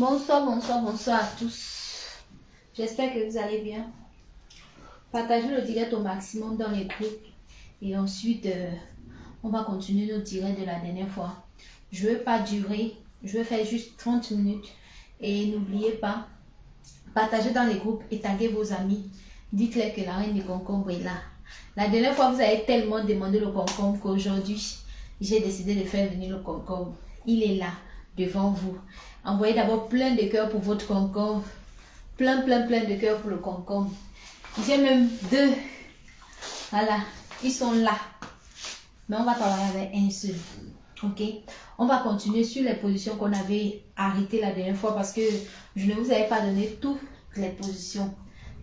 Bonsoir, bonsoir, bonsoir à tous. J'espère que vous allez bien. Partagez le direct au maximum dans les groupes. Et ensuite, on va continuer notre direct de la dernière fois. Je ne veux pas durer. Je vais faire juste 30 minutes. Et n'oubliez pas, partagez dans les groupes et taguez vos amis. Dites-leur que la reine des concombres est là. La dernière fois, vous avez tellement demandé le concombre qu'aujourd'hui, j'ai décidé de faire venir le concombre. Il est là, devant vous. Envoyez d'abord plein de cœurs pour votre concombre. Plein de cœurs pour le concombre. J'ai même deux. Voilà, ils sont là. Mais on va travailler avec un seul. Ok? On va continuer sur les positions qu'on avait arrêtées la dernière fois parce que je ne vous avais pas donné toutes les positions.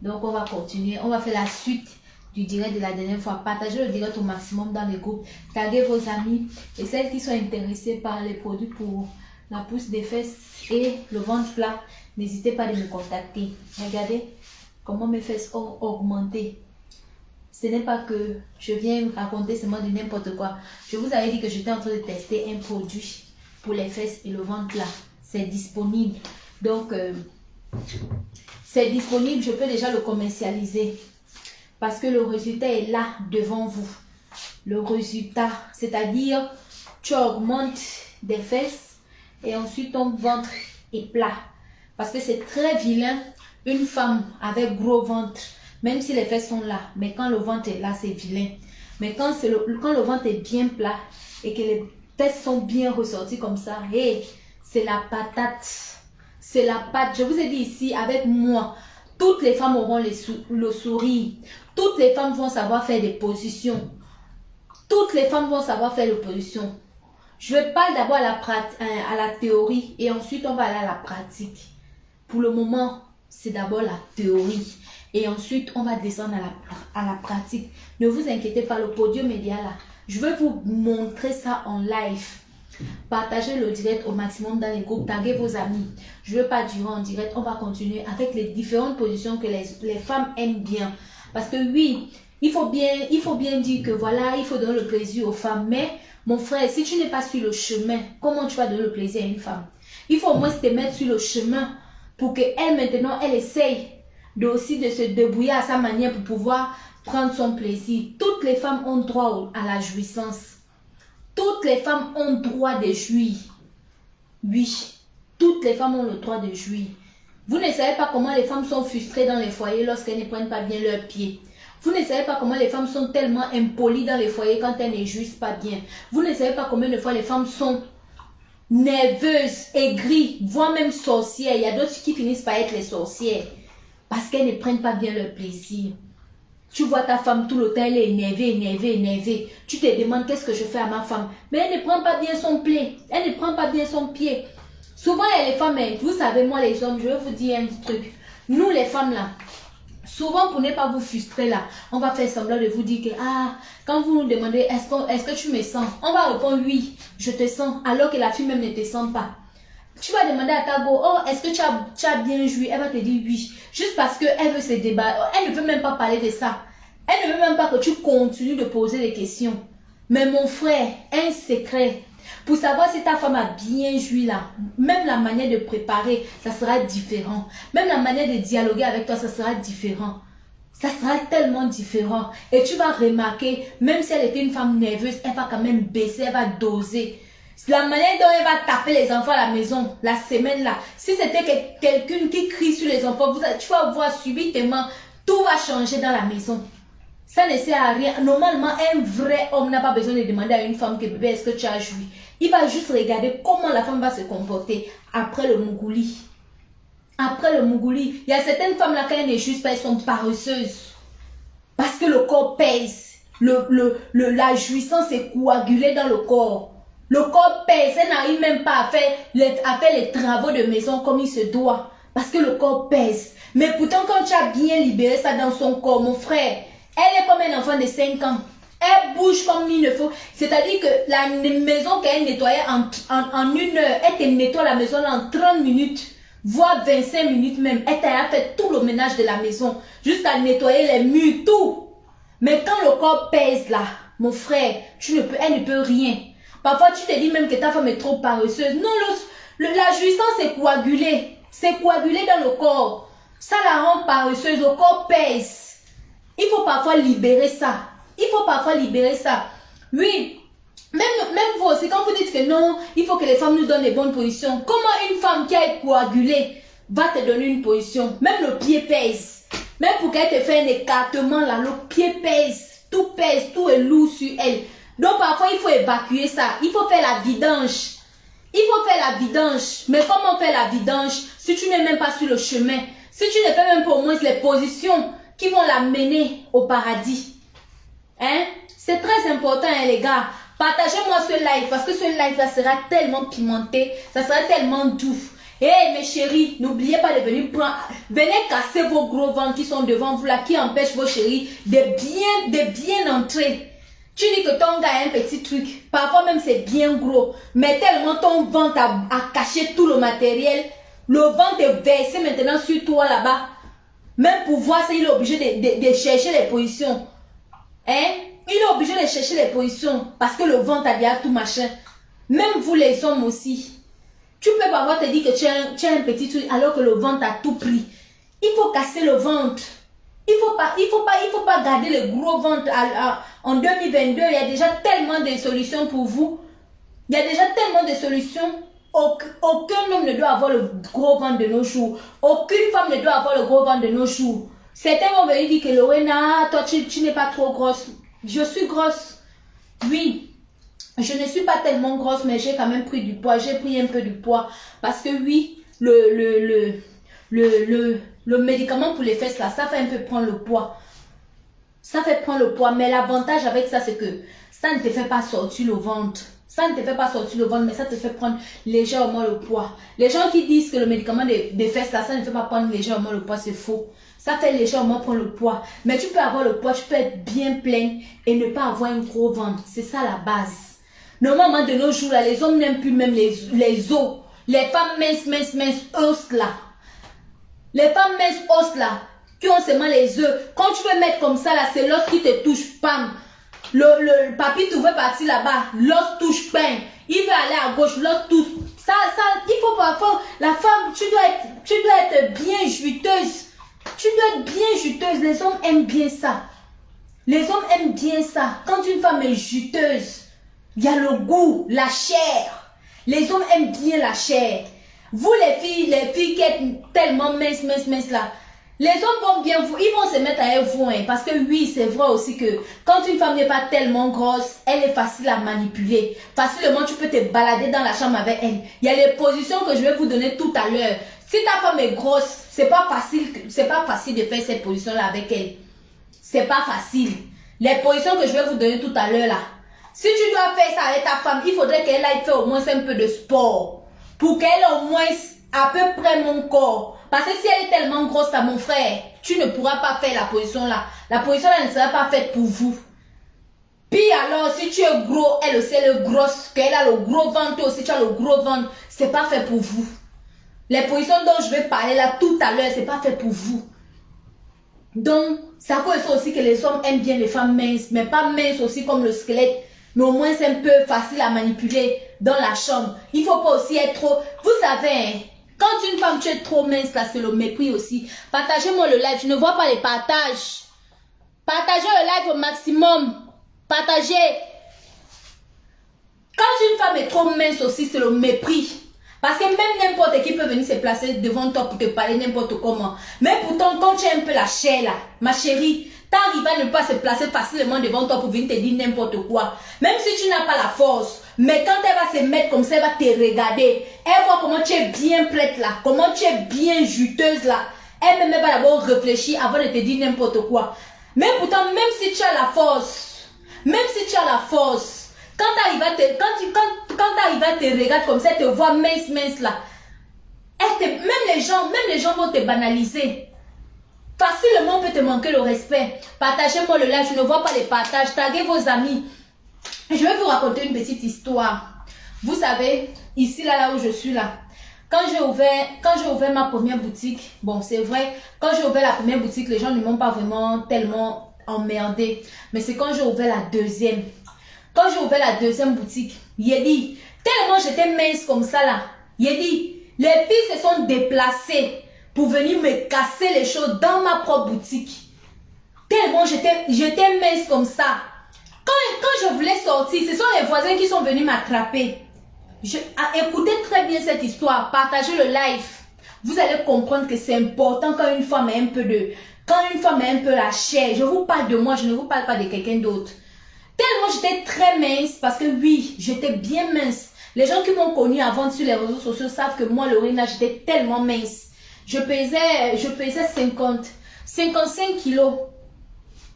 Donc on va continuer. On va faire la suite du direct de la dernière fois. Partagez le direct au maximum dans les groupes. Taguez vos amis et celles qui sont intéressées par les produits pour la pousse des fesses et le ventre plat. N'hésitez pas à me contacter. Regardez comment mes fesses ont augmenté. Ce n'est pas que je viens raconter seulement de n'importe quoi. Je vous avais dit que j'étais en train de tester un produit pour les fesses et le ventre plat. C'est disponible. Donc, c'est disponible. Je peux déjà le commercialiser. Parce que le résultat est là devant vous. Le résultat, c'est-à-dire, tu augmentes des fesses et ensuite ton ventre est plat. Parce que c'est très vilain, une femme avec gros ventre, même si les fesses sont là, mais quand le ventre est là, c'est vilain. Mais quand le ventre est bien plat et que les fesses sont bien ressorties comme ça, hey, c'est la patate. C'est la pâte. Je vous ai dit ici, avec moi, toutes les femmes auront le sourire. Toutes les femmes vont savoir faire des positions. Toutes les femmes vont savoir faire des positions. Je parle d'abord à la théorie et ensuite on va aller à la pratique. Pour le moment, c'est d'abord la théorie et ensuite on va descendre à la pratique. Ne vous inquiétez pas, le podium média là, je vais vous montrer ça en live. Partagez le direct au maximum dans les groupes, taguez vos amis. Je ne veux pas durer en direct, on va continuer avec les différentes positions que les femmes aiment bien. Parce que oui, il faut bien dire que voilà, il faut donner le plaisir aux femmes. Mais mon frère, si tu n'es pas sur le chemin, comment tu vas donner le plaisir à une femme? Il faut au moins te mettre sur le chemin pour qu'elle maintenant, elle essaye aussi de se débrouiller à sa manière pour pouvoir prendre son plaisir. Toutes les femmes ont droit à la jouissance. Toutes les femmes ont droit de jouir. Oui, toutes les femmes ont le droit de jouir. Vous ne savez pas comment les femmes sont frustrées dans les foyers lorsqu'elles ne prennent pas bien leurs pieds. Vous ne savez pas comment les femmes sont tellement impolies dans les foyers quand elles ne jouissent pas bien. Vous ne savez pas combien de fois les femmes sont nerveuses, aigries, voire même sorcières. Il y a d'autres qui finissent par être les sorcières parce qu'elles ne prennent pas bien leur plaisir. Tu vois ta femme tout le temps, elle est énervée. Tu te demandes qu'est-ce que je fais à ma femme. Mais elle ne prend pas bien son pied. Elle ne prend pas bien son pied. Souvent, il y a les femmes, vous savez, moi les hommes, je vais vous dire un truc. Nous les femmes là, souvent pour ne pas vous frustrer là, on va faire semblant de vous dire que, quand vous nous demandez, est-ce que tu me sens? On va répondre oui, je te sens, alors que la fille même ne te sent pas. Tu vas demander à ta go, oh, est-ce que tu as bien joui? Elle va te dire oui. Juste parce qu'elle veut se débattre. Elle ne veut même pas parler de ça. Elle ne veut même pas que tu continues de poser des questions. Mais mon frère, un secret. Pour savoir si ta femme a bien joui là, même la manière de préparer, ça sera différent. Même la manière de dialoguer avec toi, ça sera différent. Ça sera tellement différent. Et tu vas remarquer, même si elle était une femme nerveuse, elle va quand même baisser, elle va doser. La manière dont elle va taper les enfants à la maison, la semaine là, si c'était quelqu'un qui crie sur les enfants, tu vas voir subitement, tout va changer dans la maison. Ça ne sert à rien. Normalement, un vrai homme n'a pas besoin de demander à une femme que bébé, est-ce que tu as joui? Il va juste regarder comment la femme va se comporter après le mougouli. Après le mougouli, il y a certaines femmes là, quand elles ne jouissent pas, elles sont paresseuses. Parce que le corps pèse. La jouissance est coagulée dans le corps. Le corps pèse, elle n'arrive même pas à faire les travaux de maison comme il se doit. Parce que le corps pèse. Mais pourtant, quand tu as bien libéré ça dans son corps, mon frère, elle est comme un enfant de 5 ans. Elle bouge comme il ne faut. C'est-à-dire que la maison qu'elle nettoyait en 1 heure, elle te nettoie la maison en 30 minutes, voire 25 minutes même. Elle t'a fait tout le ménage de la maison, jusqu'à nettoyer les murs, tout. Mais quand le corps pèse là, mon frère, elle ne peut rien. Parfois, tu te dis même que ta femme est trop paresseuse. Non, La jouissance est coagulée. C'est coagulé dans le corps. Ça la rend paresseuse. Le corps pèse. Il faut parfois libérer ça. Il faut parfois libérer ça. Oui. Même vous aussi, quand vous dites que non, il faut que les femmes nous donnent les bonnes positions. Comment une femme qui a coagulé va te donner une position? Même le pied pèse. Même pour qu'elle te fasse un écartement là, le pied pèse. Tout est lourd sur elle. Donc parfois il faut évacuer ça. Il faut faire la vidange. Il faut faire la vidange. Mais comment faire la vidange si tu n'es même pas sur le chemin? Si tu ne fais même pas au moins les positions qui vont la mener au paradis. Hein? C'est très important, hein, les gars. Partagez-moi ce live parce que ce live-là sera tellement pimenté. Ça sera tellement doux. Hey mes chéris, n'oubliez pas de venir prendre. Venez casser vos gros ventres qui sont devant vous là, qui empêchent vos chéris de bien entrer. Tu dis que ton gars a un petit truc. Parfois même c'est bien gros. Mais tellement ton ventre a caché tout le matériel. Le ventre est versé maintenant sur toi là-bas. Même pour voir ça, il est obligé de chercher les positions. Hein? Il est obligé de chercher les positions. Parce que le ventre a déjà tout machin. Même vous les hommes aussi. Tu peux pas avoir te dire que tu as un petit truc alors que le ventre a tout pris. Il faut casser le ventre. Il faut pas garder le gros ventre. En 2022, il y a déjà tellement de solutions pour vous. Il y a déjà tellement de solutions. Aucun homme ne doit avoir le gros ventre de nos jours. Aucune femme ne doit avoir le gros ventre de nos jours. Certains vont venir dire que Lorena, toi tu n'es pas trop grosse. Je suis grosse. Oui. Je ne suis pas tellement grosse, mais j'ai quand même pris du poids. J'ai pris un peu du poids. Parce que oui, le médicament pour les fesses là, ça fait un peu prendre le poids. Ça fait prendre le poids. Mais l'avantage avec ça, c'est que ça ne te fait pas sortir le ventre. Ça ne te fait pas sortir le ventre, mais ça te fait prendre légèrement le poids. Les gens qui disent que le médicament des fesses là, ça ne fait pas prendre légèrement le poids, c'est faux. Ça fait légèrement prendre le poids. Mais tu peux avoir le poids, tu peux être bien plein et ne pas avoir un gros ventre. C'est ça la base. Normalement, de nos jours, là, les hommes n'aiment plus même les os. Les femmes minces, os là. Les femmes minces, os là, qui ont seulement les œufs. Quand tu veux mettre comme ça, là, c'est l'os qui te touche, pam. Le papy, tu veux partir là-bas, l'os touche, pam. Il veut aller à gauche, l'os touche. Ça, il faut parfois, la femme, tu dois être bien juteuse. Tu dois être bien juteuse. Les hommes aiment bien ça. Les hommes aiment bien ça. Quand une femme est juteuse, il y a le goût, la chair. Les hommes aiment bien la chair. Vous les filles qui êtes tellement minces là, les hommes vont bien vous, ils vont se mettre avec vous. Hein, parce que oui, c'est vrai aussi que quand une femme n'est pas tellement grosse, elle est facile à manipuler. Facilement, tu peux te balader dans la chambre avec elle. Il y a les positions que je vais vous donner tout à l'heure. Si ta femme est grosse, c'est pas facile de faire cette position-là avec elle. C'est pas facile. Les positions que je vais vous donner tout à l'heure là. Si tu dois faire ça avec ta femme, il faudrait qu'elle aille faire au moins un peu de sport. Pour qu'elle ait au moins à peu près mon corps. Parce que si elle est tellement grosse à mon frère, tu ne pourras pas faire la position là. La position là ne sera pas faite pour vous. Puis alors, si tu es gros, elle aussi elle est grosse, qu'elle a le gros ventre, toi aussi tu as le gros ventre, c'est pas fait pour vous. Les positions dont je vais parler là tout à l'heure, c'est pas fait pour vous. Donc, ça cause aussi que les hommes aiment bien les femmes minces, mais pas minces aussi comme le squelette. Mais au moins c'est un peu facile à manipuler dans la chambre. Il faut pas aussi être trop... Vous savez, hein, quand une femme tu es trop mince, là c'est le mépris aussi. Partagez-moi le live, je ne vois pas les partages. Partagez le live au maximum. Partagez. Quand une femme est trop mince aussi, c'est le mépris. Parce que même n'importe qui peut venir se placer devant toi pour te parler n'importe comment. Mais pourtant, quand tu as un peu la chair là, ma chérie, t'arrives à ne pas se placer facilement devant toi pour venir te dire n'importe quoi. Même si tu n'as pas la force. Mais quand elle va se mettre comme ça, elle va te regarder. Elle voit comment tu es bien prête là. Comment tu es bien juteuse là. Elle va d'abord réfléchir avant de te dire n'importe quoi. Mais pourtant, même si tu as la force. Quand tu arrives à te regarder comme ça, te vois mince là. Même les gens vont te banaliser. Facilement, on peut te manquer le respect. Partagez-moi le live, je ne vois pas les partages. Taguez vos amis. Je vais vous raconter une petite histoire. Vous savez, ici, là où je suis là. Quand j'ai ouvert ma première boutique, bon, c'est vrai, quand j'ai ouvert la première boutique, les gens ne m'ont pas vraiment tellement emmerdé. Mais c'est quand j'ai ouvert la deuxième. Quand j'ai ouvert la deuxième boutique, il a dit, tellement j'étais mince comme ça là. Il dit, les filles se sont déplacées pour venir me casser les choses dans ma propre boutique. Tellement j'étais mince comme ça. Quand je voulais sortir, ce sont les voisins qui sont venus m'attraper. Écoutez très bien cette histoire, partagez le live. Vous allez comprendre que c'est important quand une femme est un peu la chair. Je vous parle de moi, je ne vous parle pas de quelqu'un d'autre. Tellement j'étais très mince, parce que oui, j'étais bien mince. Les gens qui m'ont connue avant sur les réseaux sociaux savent que moi, Lorena, j'étais tellement mince. Je pesais 55 kilos.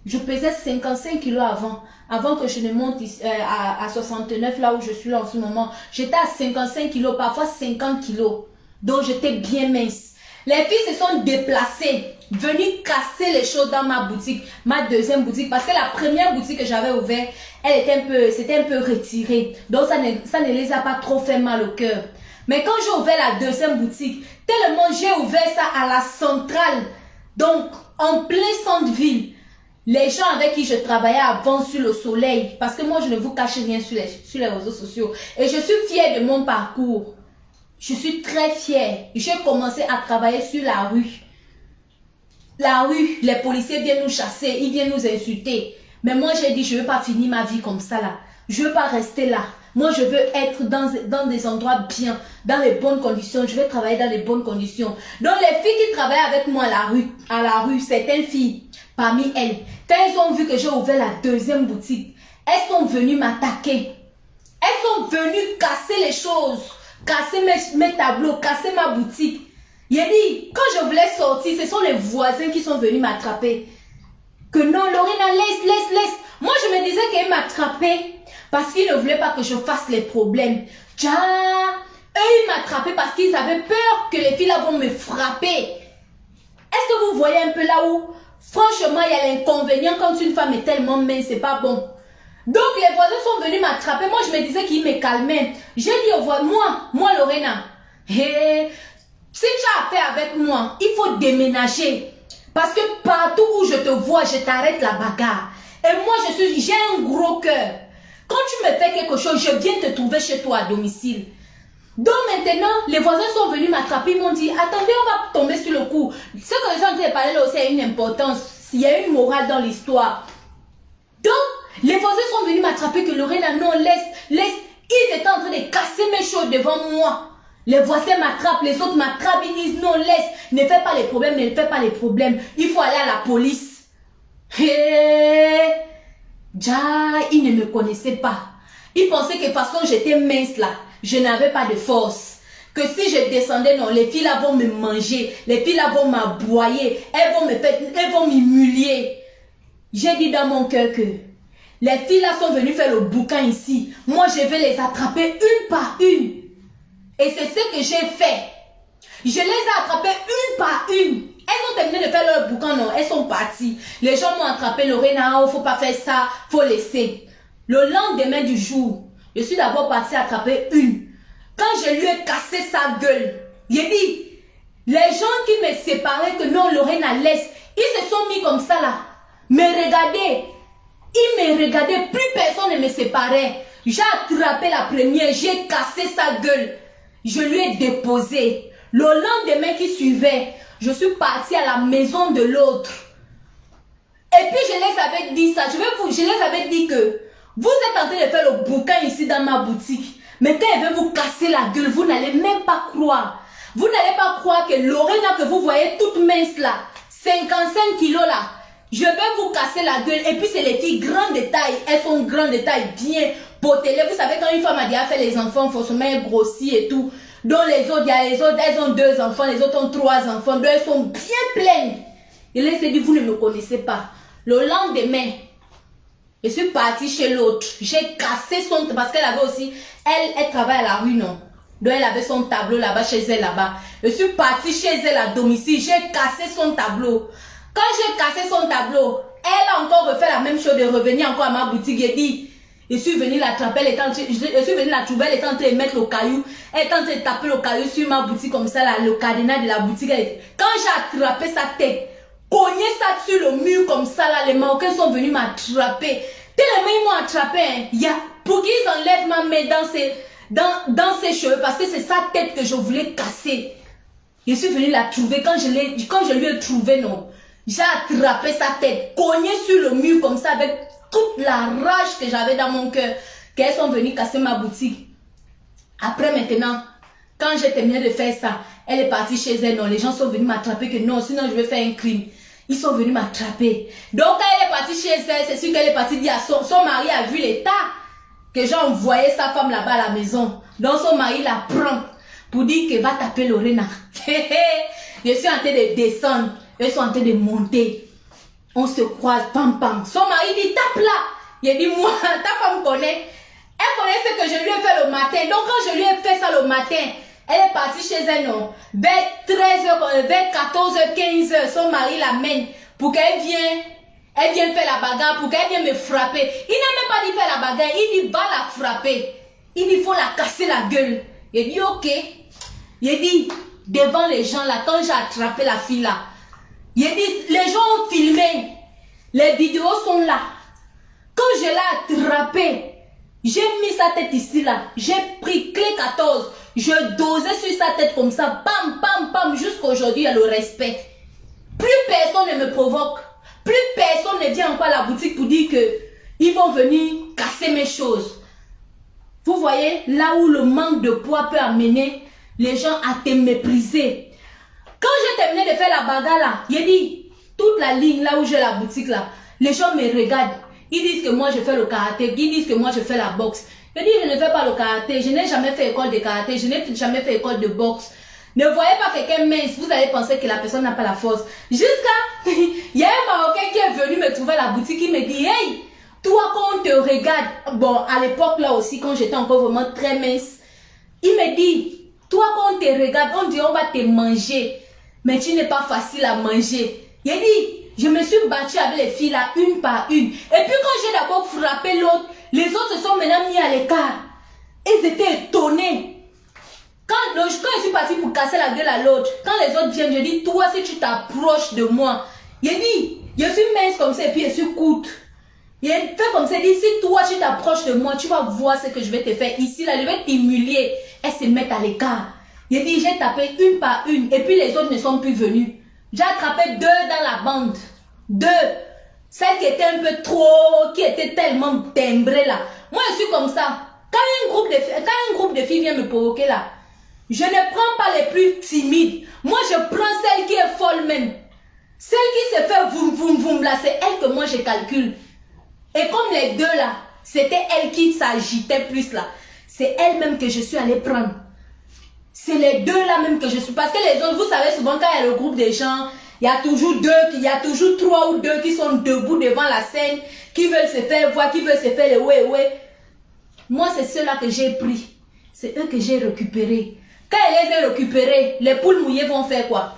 Je pesais 55 kilos avant que je ne monte à 69, là où je suis là en ce moment. J'étais à 55 kilos, parfois 50 kilos. Donc j'étais bien mince. Les filles se sont déplacées, venues casser les choses dans ma boutique, ma deuxième boutique. Parce que la première boutique que j'avais ouverte, c'était un peu retiré. Donc ça ne les a pas trop fait mal au cœur. Mais quand j'ai ouvert la deuxième boutique, tellement j'ai ouvert ça à la centrale. Donc en plein centre-ville. Les gens avec qui je travaillais avant sur le soleil, parce que moi je ne vous cache rien sur les réseaux sociaux. Et je suis fière de mon parcours. Je suis très fière. J'ai commencé à travailler sur la rue. La rue, les policiers viennent nous chasser, ils viennent nous insulter. Mais moi j'ai dit, je ne veux pas finir ma vie comme ça là. Je ne veux pas rester là. Moi je veux être dans des endroits bien, dans les bonnes conditions. Je veux travailler dans les bonnes conditions. Donc les filles qui travaillent avec moi à la rue, certaines filles, parmi elles, quand elles ont vu que j'ai ouvert la deuxième boutique, elles sont venues m'attaquer. Elles sont venues casser les choses, casser mes tableaux, casser ma boutique. Il a dit, quand je voulais sortir, ce sont les voisins qui sont venus m'attraper. Que non, Lorena, laisse. Moi, je me disais qu'ils m'attrapaient parce qu'ils ne voulaient pas que je fasse les problèmes. Eux, ils m'attrapaient parce qu'ils avaient peur que les filles là vont me frapper. Est-ce que vous voyez un peu là où, franchement, il y a l'inconvénient quand une femme est tellement mince, c'est pas bon. Donc, les voisins sont venus m'attraper. Moi, je me disais qu'ils me calmaient. J'ai dit aux voisins, moi, Lorena, hey, si tu as affaire avec moi, il faut déménager. Parce que partout où je te vois, je t'arrête la bagarre. Et moi, j'ai un gros cœur. Quand tu me fais quelque chose, je viens te trouver chez toi à domicile. Donc maintenant, les voisins sont venus m'attraper, ils m'ont dit, attendez, on va tomber sur le coup. Ce que les gens ont parlé là aussi a une importance. Il y a une morale dans l'histoire. Donc, les voisins sont venus m'attraper que Lorena, non, laisse. Ils étaient en train de casser mes choses devant moi. Les voisins m'attrapent, les autres m'attrapent, ils disent, non, laisse. Ne fais pas les problèmes, Il faut aller à la police. Ils ne me connaissaient pas. Ils pensaient que de toute façon, j'étais mince là. Je n'avais pas de force. Que si je descendais, non, les filles là vont me manger. Les filles là vont m'aboyer. Elles vont m'humilier. J'ai dit dans mon cœur que les filles là sont venues faire le boucan ici. Moi, je vais les attraper une par une. Et c'est ce que j'ai fait. Je les ai attrapées une par une. Elles ont terminé de faire leur boucan, non, elles sont parties. Les gens m'ont attrapé, Lorena, il ne faut pas faire ça, il faut laisser. Le lendemain du jour, je suis d'abord partie attraper une. Quand je lui ai cassé sa gueule, j'ai dit, les gens qui me séparaient, que non, Lorena, laisse, ils se sont mis comme ça là. Me regardaient. Ils me regardaient, plus personne ne me séparait. J'ai attrapé la première, j'ai cassé sa gueule. Je lui ai déposé. Le lendemain qui suivait, je suis partie à la maison de l'autre. Et puis je les avais dit ça. Je les avais dit que vous êtes en train de faire le bouquin ici dans ma boutique. Mais quand elle veut vous casser la gueule, vous n'allez même pas croire. Vous n'allez pas croire que Lorena que vous voyez toute mince là, 55 kilos là, je vais vous casser la gueule. Et puis c'est les filles grandes de taille. Elles sont grandes de taille, bien potelées. Vous savez quand une femme a déjà fait les enfants, forcément elle grossit et tout. Donc les autres, elles ont 2 enfants, les autres ont 3 enfants. Donc elles sont bien pleines. Et là, s'est dit, vous ne me connaissez pas. Le lendemain, je suis partie chez l'autre. J'ai cassé son... Parce qu'elle avait aussi... Elle travaille à la rue, non. Donc elle avait son tableau là-bas, chez elle là-bas. Je suis partie chez elle à domicile. J'ai cassé son tableau. Quand j'ai cassé son tableau, elle a encore refait la même chose de revenir encore à ma boutique. J'ai dit... Je suis venue l'attraper, je suis venue la trouver, elle était en train de mettre le caillou. Elle était en train de taper le caillou sur ma boutique comme ça, là, le cadenas de la boutique. Quand j'ai attrapé sa tête, cogné ça sur le mur comme ça, là, les Marocains sont venus m'attraper. Tellement ils m'ont attrapé, hein, pour qu'ils enlèvent ma main dans ses cheveux parce que c'est sa tête que je voulais casser. Je suis venue la trouver. Quand je lui ai trouvé, non, j'ai attrapé sa tête, cogné sur le mur comme ça avec toute la rage que j'avais dans mon cœur, qu'elles sont venues casser ma boutique. Après maintenant, quand j'ai terminé de faire ça, elle est partie chez elle. Non, les gens sont venus m'attraper que non, sinon je vais faire un crime. Ils sont venus m'attraper. Donc quand elle est partie chez elle, c'est sûr qu'elle est partie dire à son mari a vu l'état que j'ai envoyé sa femme là-bas à la maison. Donc son mari la prend pour dire qu'il va taper Lorena. Je suis en train de descendre. Elles sont en train de monter. On se croise, pam pam. Son mari dit tape là. Il dit moi, ta femme connaît. Elle connaît ce que je lui ai fait le matin. Donc quand je lui ai fait ça le matin, elle est partie chez elle, non. Vers 13h, vers 14h, 15h, son mari l'amène pour qu'elle vienne. Elle vient faire la bagarre, pour qu'elle vienne me frapper. Il n'a même pas dit faire la bagarre, il dit va la frapper. Il dit faut la casser la gueule. Il dit ok. Il dit devant les gens là, quand j'ai attrapé la fille là, il dit les gens ont filmé. Les vidéos sont là. Quand je l'ai attrapé, j'ai mis sa tête ici là. J'ai pris clé 14. Je dosais sur sa tête comme ça. Bam, bam, bam. Jusqu'à aujourd'hui, il y a le respect. Plus personne ne me provoque. Plus personne ne vient encore à la boutique pour dire que ils vont venir casser mes choses. Vous voyez, là où le manque de poids peut amener les gens à te mépriser. Quand j'ai terminé de faire la bagarre là, j'ai dit, toute la ligne là où j'ai la boutique là, les gens me regardent. Ils disent que moi je fais le karaté, ils disent que moi je fais la boxe. Je dis, je ne fais pas le karaté, je n'ai jamais fait école de karaté, je n'ai jamais fait école de boxe. Ne voyez pas quelqu'un mince, vous allez penser que la personne n'a pas la force. Jusqu'à, il y a un Marocain qui est venu me trouver à la boutique, il me dit, hey, toi quand on te regarde, bon à l'époque là aussi, quand j'étais encore vraiment très mince, il me dit, toi quand on te regarde, on dit on va te manger, mais tu n'es pas facile à manger. Il dit, je me suis battue avec les filles là, une par une. Et puis quand j'ai d'abord frappé l'autre, les autres se sont maintenant mis à l'écart. Ils étaient étonnés. Quand je suis partie pour casser la gueule à l'autre, quand les autres viennent, je dis, toi si tu t'approches de moi, il dit, je suis mince comme ça et puis je suis courte. Il fait comme ça, il dit, si toi tu t'approches de moi, tu vas voir ce que je vais te faire ici, là, je vais t'humilier. Elles se mettent à l'écart. Il dit, j'ai tapé une par une et puis les autres ne sont plus venus. J'ai attrapé 2 dans la bande. 2. Celle qui était un peu trop, qui était tellement timbrée là. Moi je suis comme ça. Quand un groupe de filles vient me provoquer là, je ne prends pas les plus timides. Moi je prends celle qui est folle même. Celle qui se fait voum voum voum là, c'est elle que moi je calcule. Et comme les 2 là, c'était elle qui s'agitait plus là. C'est elle-même que je suis allée prendre. C'est les 2 là même que je suis. Parce que les autres, vous savez, souvent quand il y a le groupe des gens, il y a toujours 2, il y a toujours 3 ou 2 qui sont debout devant la scène, qui veulent se faire voir, qui veulent se faire le ouais. Moi, c'est ceux-là que j'ai pris. C'est eux que j'ai récupérés. Quand je les ai récupérés, les poules mouillées vont faire quoi?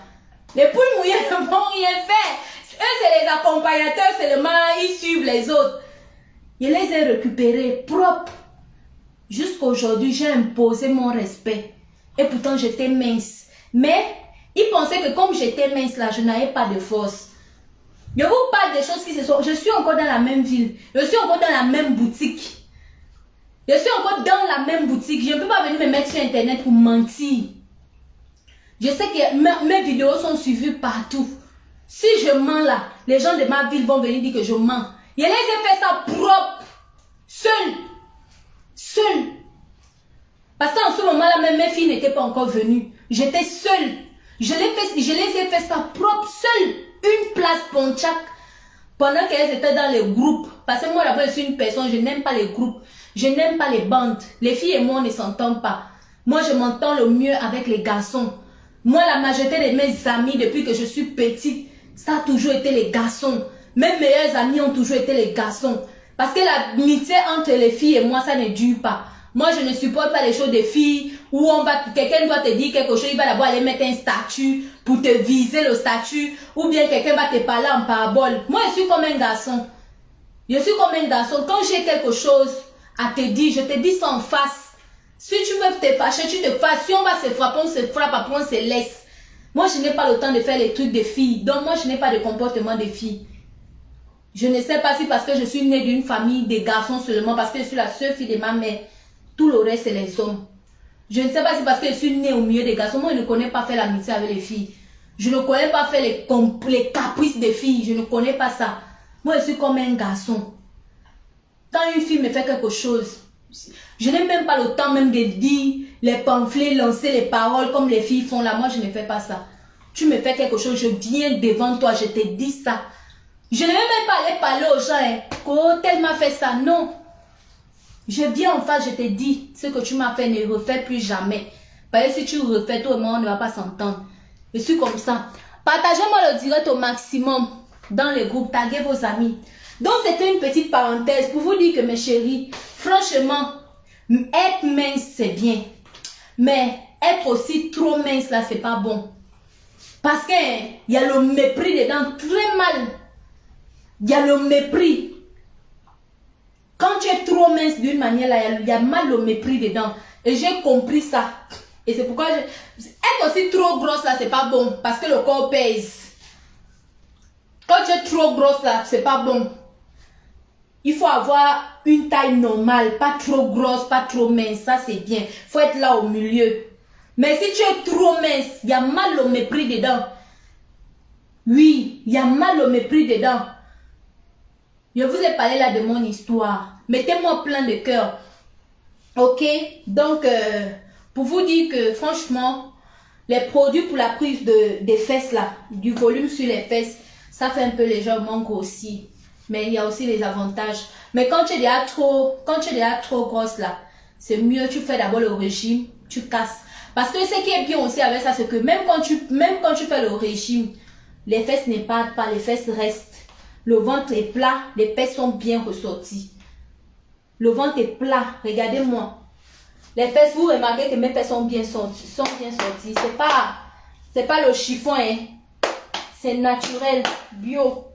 Les poules mouillées ne vont rien faire. Eux, c'est les accompagnateurs seulement, ils suivent les autres. Je les ai récupérés propres. Jusqu'à aujourd'hui, j'ai imposé mon respect. Et pourtant, j'étais mince. Mais, ils pensaient que comme j'étais mince là, je n'avais pas de force. Je vous parle des choses qui se sont... Je suis encore dans la même ville. Je suis encore dans la même boutique. Je suis encore dans la même boutique. Je ne peux pas venir me mettre sur Internet pour mentir. Je sais que mes vidéos sont suivies partout. Si je mens là, les gens de ma ville vont venir dire que je mens. Je les ai fait ça propre. Seul. Parce qu'en ce moment-là, même mes filles n'étaient pas encore venues. J'étais seule. Je les ai fait ça propre, seule. Une place Pontiac. Pendant qu'elles étaient dans les groupes. Parce que moi, là-bas, je suis une personne, je n'aime pas les groupes. Je n'aime pas les bandes. Les filles et moi, on ne s'entend pas. Moi, je m'entends le mieux avec les garçons. Moi, la majorité de mes amis, depuis que je suis petite, ça a toujours été les garçons. Mes meilleurs amis ont toujours été les garçons. Parce que l'amitié entre les filles et moi, ça ne dure pas. Moi, je ne supporte pas les choses des filles où quelqu'un doit te dire quelque chose, il va d'abord aller mettre un statut pour te viser le statut, ou bien quelqu'un va te parler en parabole. Moi, je suis comme un garçon. Je suis comme un garçon. Quand j'ai quelque chose à te dire, je te dis ça en face. Si tu veux te fâcher, tu te fâches. Si on va se frapper, on se frappe, après on se laisse. Moi, je n'ai pas le temps de faire les trucs des filles. Donc, moi, je n'ai pas de comportement des filles. Je ne sais pas si parce que je suis née d'une famille de garçons seulement, parce que je suis la seule fille de ma mère. Tout le reste, c'est les hommes. Je ne sais pas si parce que je suis née au milieu des garçons. Moi, je ne connais pas faire l'amitié avec les filles. Je ne connais pas faire les caprices des filles. Je ne connais pas ça. Moi, je suis comme un garçon. Quand une fille me fait quelque chose, je n'ai même pas le temps même de dire les pamphlets, lancer les paroles comme les filles font là. Moi, je ne fais pas ça. Tu me fais quelque chose, je viens devant toi, je te dis ça. Je ne vais même pas aller parler aux gens. Hein. Oh, tel m'a fait ça. Non. Je viens en face, je te dis, ce que tu m'as fait, ne refais plus jamais. Parce que si tu refais, toi et moi, on ne va pas s'entendre. Je suis comme ça. Partagez-moi le direct au maximum dans les groupes, taguez vos amis. Donc, c'était une petite parenthèse pour vous dire que mes chéris, franchement, être mince, c'est bien. Mais être aussi trop mince, là, c'est pas bon. Parce qu'il y a le mépris dedans, très mal. Il y a le mépris. Quand tu es trop mince d'une manière, là, il y a mal le mépris dedans. Et j'ai compris ça. Et c'est pourquoi être aussi trop grosse, là, c'est pas bon. Parce que le corps pèse. Quand tu es trop grosse, là, c'est pas bon. Il faut avoir une taille normale. Pas trop grosse, pas trop mince. Ça, c'est bien. Il faut être là au milieu. Mais si tu es trop mince, il y a mal au mépris dedans. Oui, il y a mal au mépris dedans. Je vous ai parlé là de mon histoire. Mettez-moi plein de cœur. Ok? Donc, pour vous dire que franchement, les produits pour la prise des fesses là, du volume sur les fesses, ça fait un peu légèrement grossir. Mais il y a aussi les avantages. Mais quand tu es déjà trop grosse là, c'est mieux, tu fais d'abord le régime, tu casses. Parce que ce qui est bien aussi avec ça, c'est que même quand tu fais le régime, les fesses n'épartent pas, les fesses restent. Le ventre est plat, les fesses sont bien ressorties. Le ventre est plat, regardez-moi. Les fesses, vous remarquez que mes fesses sont bien sorties. C'est pas le chiffon, hein. C'est naturel, bio.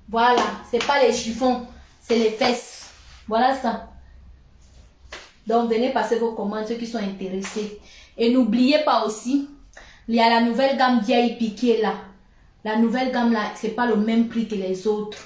Voilà, c'est pas les chiffons, c'est les fesses. Voilà ça. Donc, venez passer vos commandes, ceux qui sont intéressés. Et n'oubliez pas aussi, il y a la nouvelle gamme VIP qui est là. La nouvelle gamme là, c'est pas le même prix que les autres.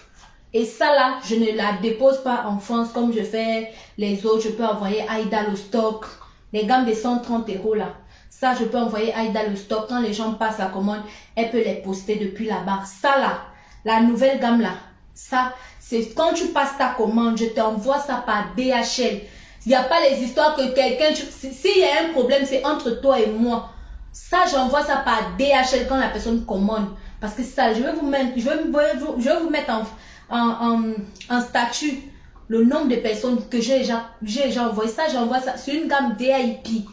Et ça là, je ne la dépose pas en France comme je fais les autres. Je peux envoyer Aïda le stock. Les gammes de 130 € là. Ça, je peux envoyer Aïda le stock. Quand les gens passent la commande, elle peut les poster depuis là-bas. Ça là, la nouvelle gamme là. Ça, c'est quand tu passes ta commande, je t'envoie ça par DHL. Il n'y a pas les histoires que quelqu'un... S'il y a un problème, c'est entre toi et moi. Ça, j'envoie ça par DHL quand la personne commande. Parce que ça, je vais vous mettre en statut le nombre de personnes que j'ai déjà envoyé. Ça, j'envoie ça sur une gamme VIP.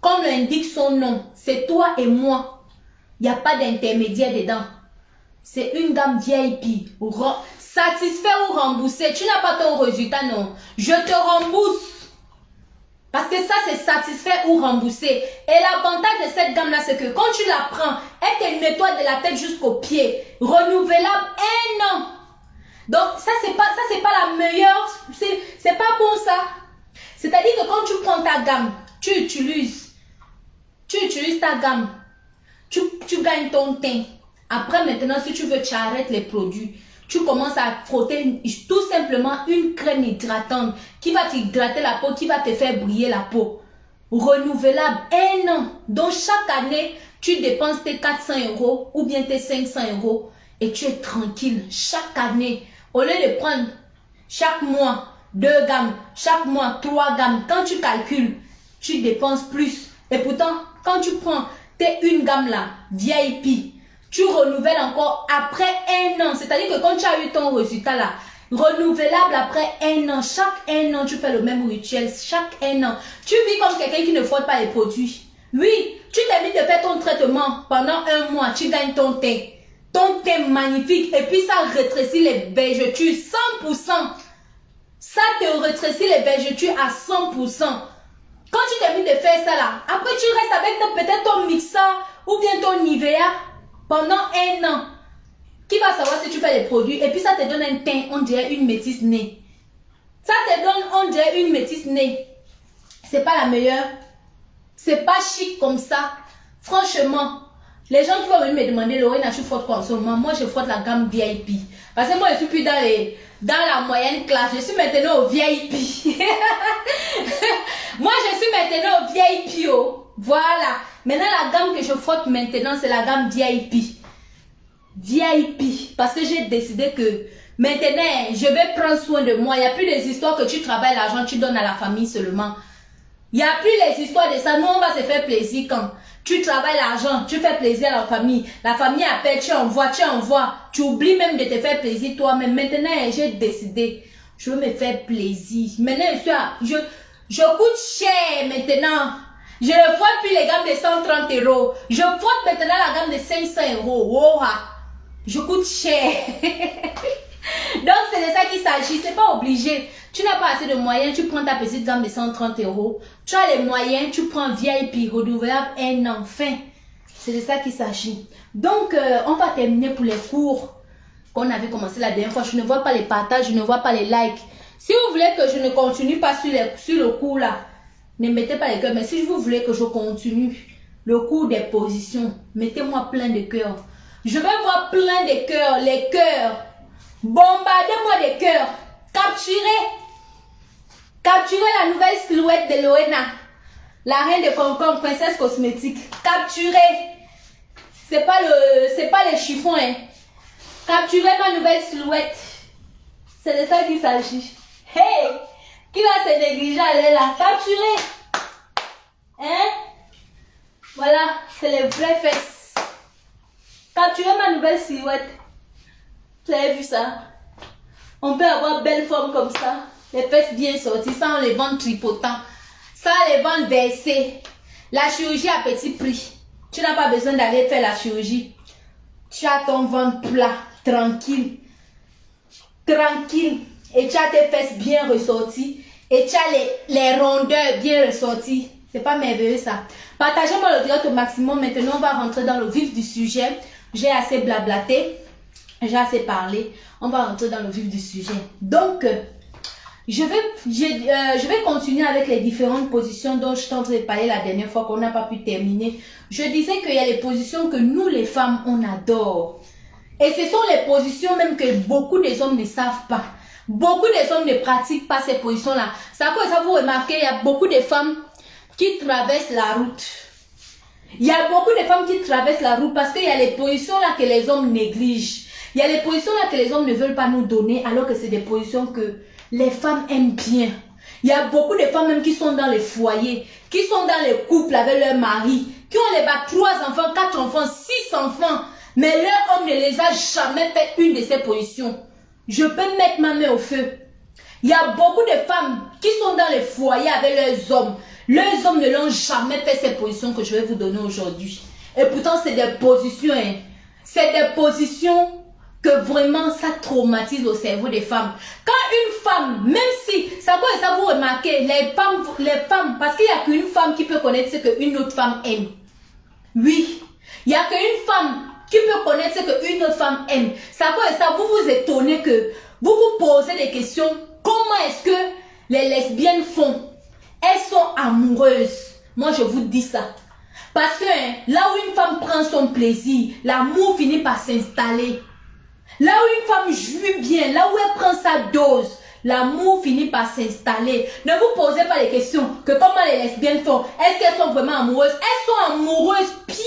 Comme l'indique son nom, c'est toi et moi. Il n'y a pas d'intermédiaire dedans. C'est une gamme VIP. Satisfait ou remboursé. Tu n'as pas ton résultat, non. Je te rembourse. Parce que ça, c'est satisfait ou remboursé. Et l'avantage de cette gamme-là, c'est que quand tu la prends, elle te nettoie de la tête jusqu'aux pieds. Renouvelable 1 an. Donc, ça, c'est pas la meilleure. C'est pas bon, ça. C'est-à-dire que quand tu prends ta gamme, tu utilises ta gamme. Tu gagnes ton teint. Après, maintenant, si tu veux, tu arrêtes les produits. Tu commences à frotter tout simplement une crème hydratante qui va t'hydrater la peau, qui va te faire briller la peau. Renouvelable 1 an. Donc, chaque année, tu dépenses tes 400 € ou bien tes 500 € et tu es tranquille. Chaque année, au lieu de prendre chaque mois 2 gammes, chaque mois 3 gammes, quand tu calcules, tu dépenses plus. Et pourtant, quand tu prends une gamme là, VIP, tu renouvelles encore après 1 an. C'est-à-dire que quand tu as eu ton résultat là, renouvelable après 1 an. Chaque 1 an, tu fais le même rituel. Chaque 1 an. Tu vis comme quelqu'un qui ne frotte pas les produits. Oui, tu t'évites de faire ton traitement pendant 1 mois. Tu gagnes ton teint. Ton teint magnifique. Et puis ça rétrécit les vergetures 100%. Ça te rétrécit les vergetures à 100%. Quand tu t'évites de faire ça là, après tu restes avec peut-être ton mixeur ou bien ton Nivea pendant 1 an. Qui va savoir si tu fais les produits? Et puis ça te donne un teint, on dirait une métisse nez. Ça te donne, on dirait une métisse nez. C'est pas la meilleure. C'est pas chic comme ça. Franchement, les gens qui vont venir me demander, Lorena, tu frottes quoi en ce moment? Moi, je frotte la gamme VIP. Parce que moi, je suis plus dans la moyenne classe. Je suis maintenant au VIP. Moi, je suis maintenant au VIP. Voilà. Maintenant, la gamme que je frotte maintenant, c'est la gamme VIP. VIP. Parce que j'ai décidé que maintenant, je vais prendre soin de moi. Il n'y a plus les histoires que tu travailles l'argent, tu donnes à la famille seulement. Il n'y a plus les histoires de ça. Nous, on va se faire plaisir quand tu travailles l'argent, tu fais plaisir à la famille. La famille appelle, tu envoies. Tu oublies même de te faire plaisir toi-même. Maintenant, j'ai décidé. Je veux me faire plaisir. Maintenant, je coûte cher maintenant. Je ne frotte plus les gammes de 130 €. Je frotte maintenant la gamme de 500 €. Oh, je coûte cher. Donc, c'est de ça qu'il s'agit. C'est pas obligé. Tu n'as pas assez de moyens, tu prends ta petite gamme de 130 €. Tu as les moyens, tu prends VIP, renouvelable, un an. Fin. C'est de ça qu'il s'agit. Donc, on va terminer pour les cours qu'on avait commencé la dernière fois. Je ne vois pas les partages, je ne vois pas les likes. Si vous voulez que je ne continue pas sur le cours là, ne mettez pas les cœurs. Mais si vous voulez que je continue le cours des positions, mettez-moi plein de cœurs. Je vais voir plein de cœurs, les cœurs. Bombardez-moi des cœurs. Capturez la nouvelle silhouette de Loena, la reine de Concombre, princesse cosmétique. Capturez. C'est pas les chiffons, hein. Capturez ma nouvelle silhouette. C'est de ça qu'il s'agit. Hey! Qui va se négliger, elle est là. Capturez. Hein? Voilà, c'est les vraies fesses. Capturez ma nouvelle silhouette. Vous avez vu ça? On peut avoir belle forme comme ça. Les fesses bien sorties, sans les ventres tripotants, sans les ventres versés. La chirurgie à petit prix. Tu n'as pas besoin d'aller faire la chirurgie. Tu as ton ventre plat, tranquille. Tranquille. Et tu as tes fesses bien ressorties. Et tu as les rondeurs bien ressorties. C'est pas merveilleux ça. Partagez-moi le direct au maximum. Maintenant, on va rentrer dans le vif du sujet. J'ai assez blablaté. J'ai assez parlé. On va rentrer dans le vif du sujet. Donc, je vais continuer avec les différentes positions dont je t'en ai parlé la dernière fois qu'on n'a pas pu terminer. Je disais qu'il y a les positions que nous, les femmes, on adore. Et ce sont les positions même que beaucoup des hommes ne savent pas. Beaucoup des hommes ne pratiquent pas ces positions-là. Ça, vous remarquez, il y a beaucoup de femmes qui traversent la route. Il y a beaucoup de femmes qui traversent la route parce qu'il y a les positions-là que les hommes négligent. Il y a les positions-là que les hommes ne veulent pas nous donner alors que c'est des positions que les femmes aiment bien. Il y a beaucoup de femmes même qui sont dans les foyers, qui sont dans les couples avec leur mari, qui ont les 3 enfants, 4 enfants, 6 enfants, mais leur homme ne les a jamais fait une de ces positions. Je peux mettre ma main au feu. Il y a beaucoup de femmes qui sont dans les foyers avec leurs hommes. Leurs hommes ne l'ont jamais fait ces positions que je vais vous donner aujourd'hui. Et pourtant, c'est des positions, hein. C'est des positions que vraiment ça traumatise le cerveau des femmes. Quand une femme, même si, ça vous remarquez, les femmes, parce qu'il n'y a qu'une femme qui peut connaître ce qu'une autre femme aime. Oui, il n'y a qu'une femme qui peut connaître ce qu'une autre femme aime. Ça vous vous étonnez que vous vous posez des questions. Comment est-ce que les lesbiennes font? Elles sont amoureuses. Moi, je vous dis ça. Parce que là où une femme prend son plaisir, l'amour finit par s'installer. Là où une femme jouit bien, là où elle prend sa dose, l'amour finit par s'installer. Ne vous posez pas les questions que comment les lesbiennes font. Est-ce qu'elles sont vraiment amoureuses? Elles sont amoureuses bien.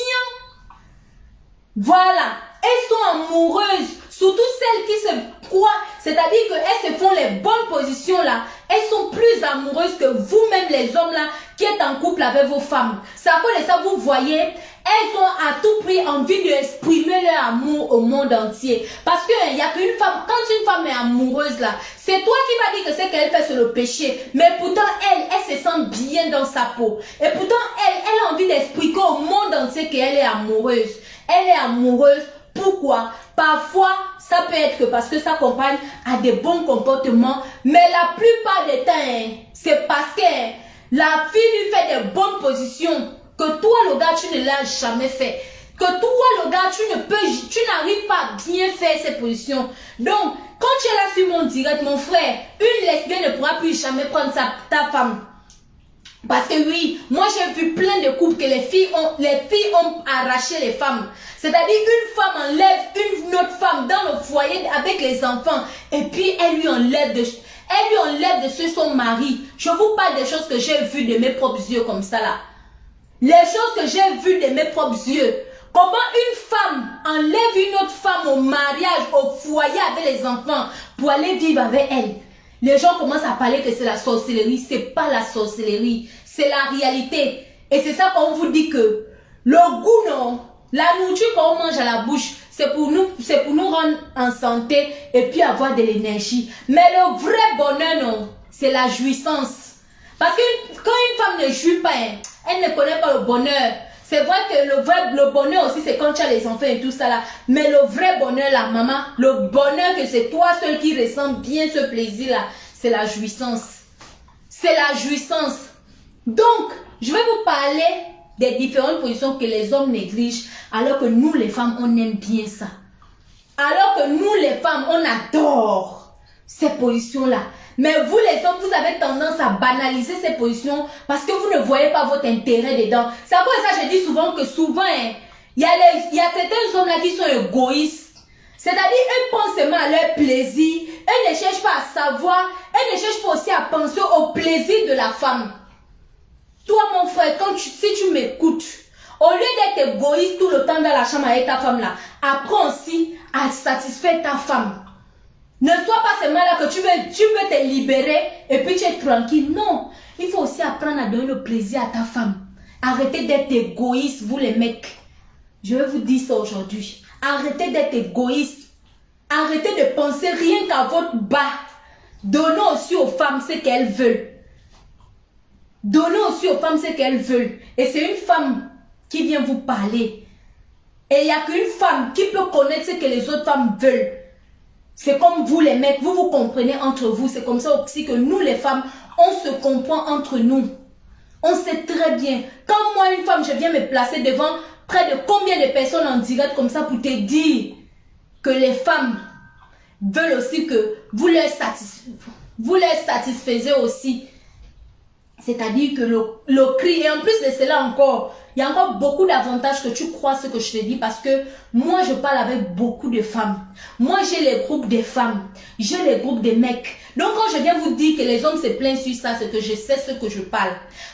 Voilà. Elles sont amoureuses. Surtout celles qui se croient. C'est-à-dire qu'elles se font les bonnes positions là. Elles sont plus amoureuses que vous-même les hommes là qui êtes en couple avec vos femmes. C'est à cause de ça vous voyez. Elles ont à tout prix envie d'exprimer leur amour au monde entier. Parce qu'il n'y a qu'une femme, quand une femme est amoureuse là, c'est toi qui vas dire que ce qu'elle fait c'est le péché. Mais pourtant elle se sent bien dans sa peau. Et pourtant elle a envie d'expliquer au monde entier qu'elle est amoureuse. Elle est amoureuse. Pourquoi? Parfois, ça peut être que parce que sa compagne a des bons comportements. Mais la plupart des temps, c'est parce que la fille lui fait des bonnes positions. Que toi, le gars, tu ne l'as jamais fait. Que toi, le gars, tu n'arrives pas à bien faire ces positions. Donc, quand tu es là sur mon direct, mon frère, une lesbienne ne pourra plus jamais prendre ta femme. Parce que oui, moi j'ai vu plein de couples que les filles ont arraché les femmes. C'est-à-dire une femme enlève une autre femme dans le foyer avec les enfants. Et puis elle lui enlève Elle lui enlève de son mari. Je vous parle des choses que j'ai vues de mes propres yeux comme ça là. Les choses que j'ai vues de mes propres yeux. Comment une femme enlève une autre femme au mariage, au foyer avec les enfants pour aller vivre avec elle. Les gens commencent à parler que c'est la sorcellerie. C'est pas la sorcellerie. C'est la réalité. Et c'est ça qu'on vous dit que le goût, non, la nourriture qu'on mange à la bouche, c'est pour nous rendre en santé et puis avoir de l'énergie. Mais le vrai bonheur, non, c'est la jouissance. Parce que quand une femme ne jouit pas, elle ne connaît pas le bonheur. C'est vrai que le bonheur aussi, c'est quand tu as les enfants et tout ça là. Mais le vrai bonheur, la maman, le bonheur que c'est toi seul qui ressens bien ce plaisir là, c'est la jouissance. C'est la jouissance. Donc, je vais vous parler des différentes positions que les hommes négligent, alors que nous les femmes, on aime bien ça. Alors que nous les femmes, on adore ces positions-là. Mais vous les hommes, vous avez tendance à banaliser ces positions parce que vous ne voyez pas votre intérêt dedans. C'est pour ça que je dis souvent que il y a certains hommes là qui sont égoïstes. C'est-à-dire, eux pensent seulement à leur plaisir. Eux ne cherchent pas à savoir. Eux ne cherchent pas aussi à penser au plaisir de la femme. Toi, mon frère, si tu m'écoutes, au lieu d'être égoïste tout le temps dans la chambre avec ta femme là, apprends aussi à satisfaire ta femme. Ne sois pas seulement là que tu veux te libérer et puis tu es tranquille. Non, il faut aussi apprendre à donner le plaisir à ta femme. Arrêtez d'être égoïste, vous les mecs. Je vais vous dire ça aujourd'hui. Arrêtez d'être égoïste. Arrêtez de penser rien qu'à votre bas. Donnez aussi aux femmes ce qu'elles veulent. Donnez aussi aux femmes ce qu'elles veulent. Et c'est une femme qui vient vous parler. Et il n'y a qu'une femme qui peut connaître ce que les autres femmes veulent. C'est comme vous les mecs, vous vous comprenez entre vous. C'est comme ça aussi que nous les femmes, on se comprend entre nous. On sait très bien. Quand moi une femme, je viens me placer devant près de combien de personnes en direct comme ça pour te dire que les femmes veulent aussi que vous les satisfaisez aussi. C'est-à-dire que le cri, et en plus de cela encore, il y a encore beaucoup d'avantages que tu crois ce que je te dis parce que moi je parle avec beaucoup de femmes. Moi j'ai les groupes des femmes, j'ai les groupes des mecs. Donc quand je viens vous dire que les hommes se plaignent sur ça, c'est que je sais ce que je parle.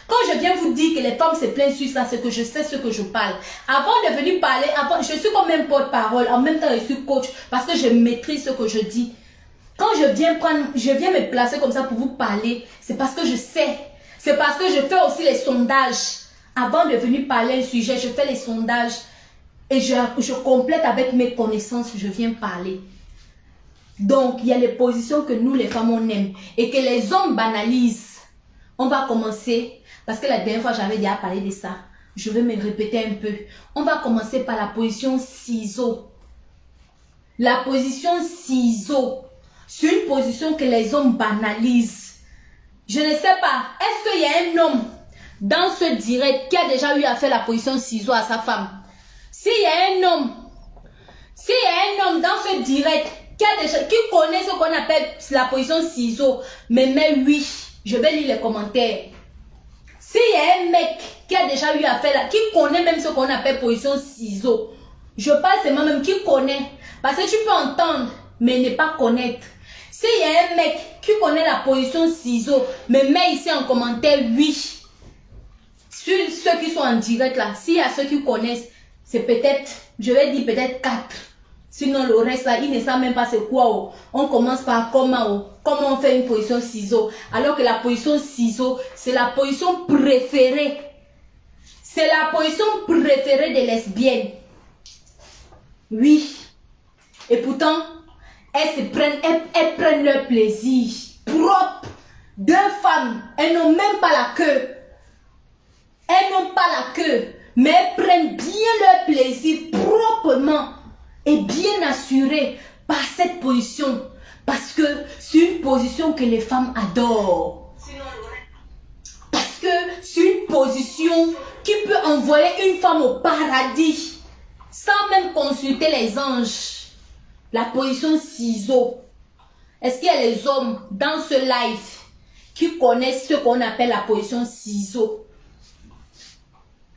Quand je viens vous dire que les femmes se plaignent sur ça, c'est que je sais ce que je parle. Avant de venir parler, je suis comme même porte-parole, en même temps je suis coach parce que je maîtrise ce que je dis. Quand je viens me placer comme ça pour vous parler, c'est parce que je sais. C'est parce que je fais aussi les sondages. Avant de venir parler un sujet, je fais les sondages et je complète avec mes connaissances, je viens parler. Donc, il y a les positions que nous, les femmes, on aime et que les hommes banalisent. On va commencer, parce que la dernière fois, j'avais déjà parlé de ça. Je vais me répéter un peu. On va commencer par la position ciseau. La position ciseau, c'est une position que les hommes banalisent. Je ne sais pas, est-ce qu'il y a un homme dans ce direct qui a déjà eu à faire la position ciseau à sa femme? S'il y a un homme dans ce direct qui connaît ce qu'on appelle la position ciseau, mais oui, je vais lire les commentaires. S'il y a un mec qui a déjà eu à faire, qui connaît même ce qu'on appelle position ciseau, je parle seulement même qui connaît, parce que tu peux entendre, mais ne pas connaître. S'il y a un mec qui connaît la position ciseau, mais mets ici en commentaire oui. Sur ceux qui sont en direct là, s'il y a ceux qui connaissent, c'est peut-être, je vais dire peut-être 4. Sinon le reste là, ils ne savent même pas c'est quoi. Oh. On commence par comment on fait une position ciseau. Alors que la position ciseau, c'est la position préférée. C'est la position préférée des lesbiennes. Oui. Et pourtant, elles prennent leur plaisir propre. Deux femmes, elles n'ont même pas la queue. Elles n'ont pas la queue, mais elles prennent bien leur plaisir proprement et bien assuré par cette position. Parce que c'est une position que les femmes adorent. Parce que c'est une position qui peut envoyer une femme au paradis sans même consulter les anges. La position ciseau. Est-ce qu'il y a les hommes dans ce live qui connaissent ce qu'on appelle la position ciseau?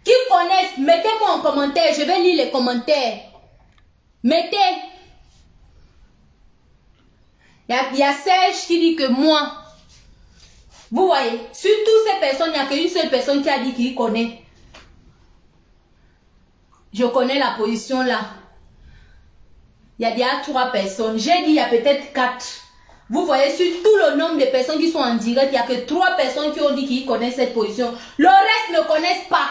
Qui connaissent? Mettez-moi en commentaire. Je vais lire les commentaires. Mettez. Il y a Serge qui dit que moi, vous voyez, sur toutes ces personnes, il n'y a qu'une seule personne qui a dit qu'il connaît. Je connais la position là. Il y a déjà 3 personnes. J'ai dit il y a peut-être 4. Vous voyez, sur tout le nombre de personnes qui sont en direct, il n'y a que 3 personnes qui ont dit qu'ils connaissent cette position. Le reste ne connaissent pas.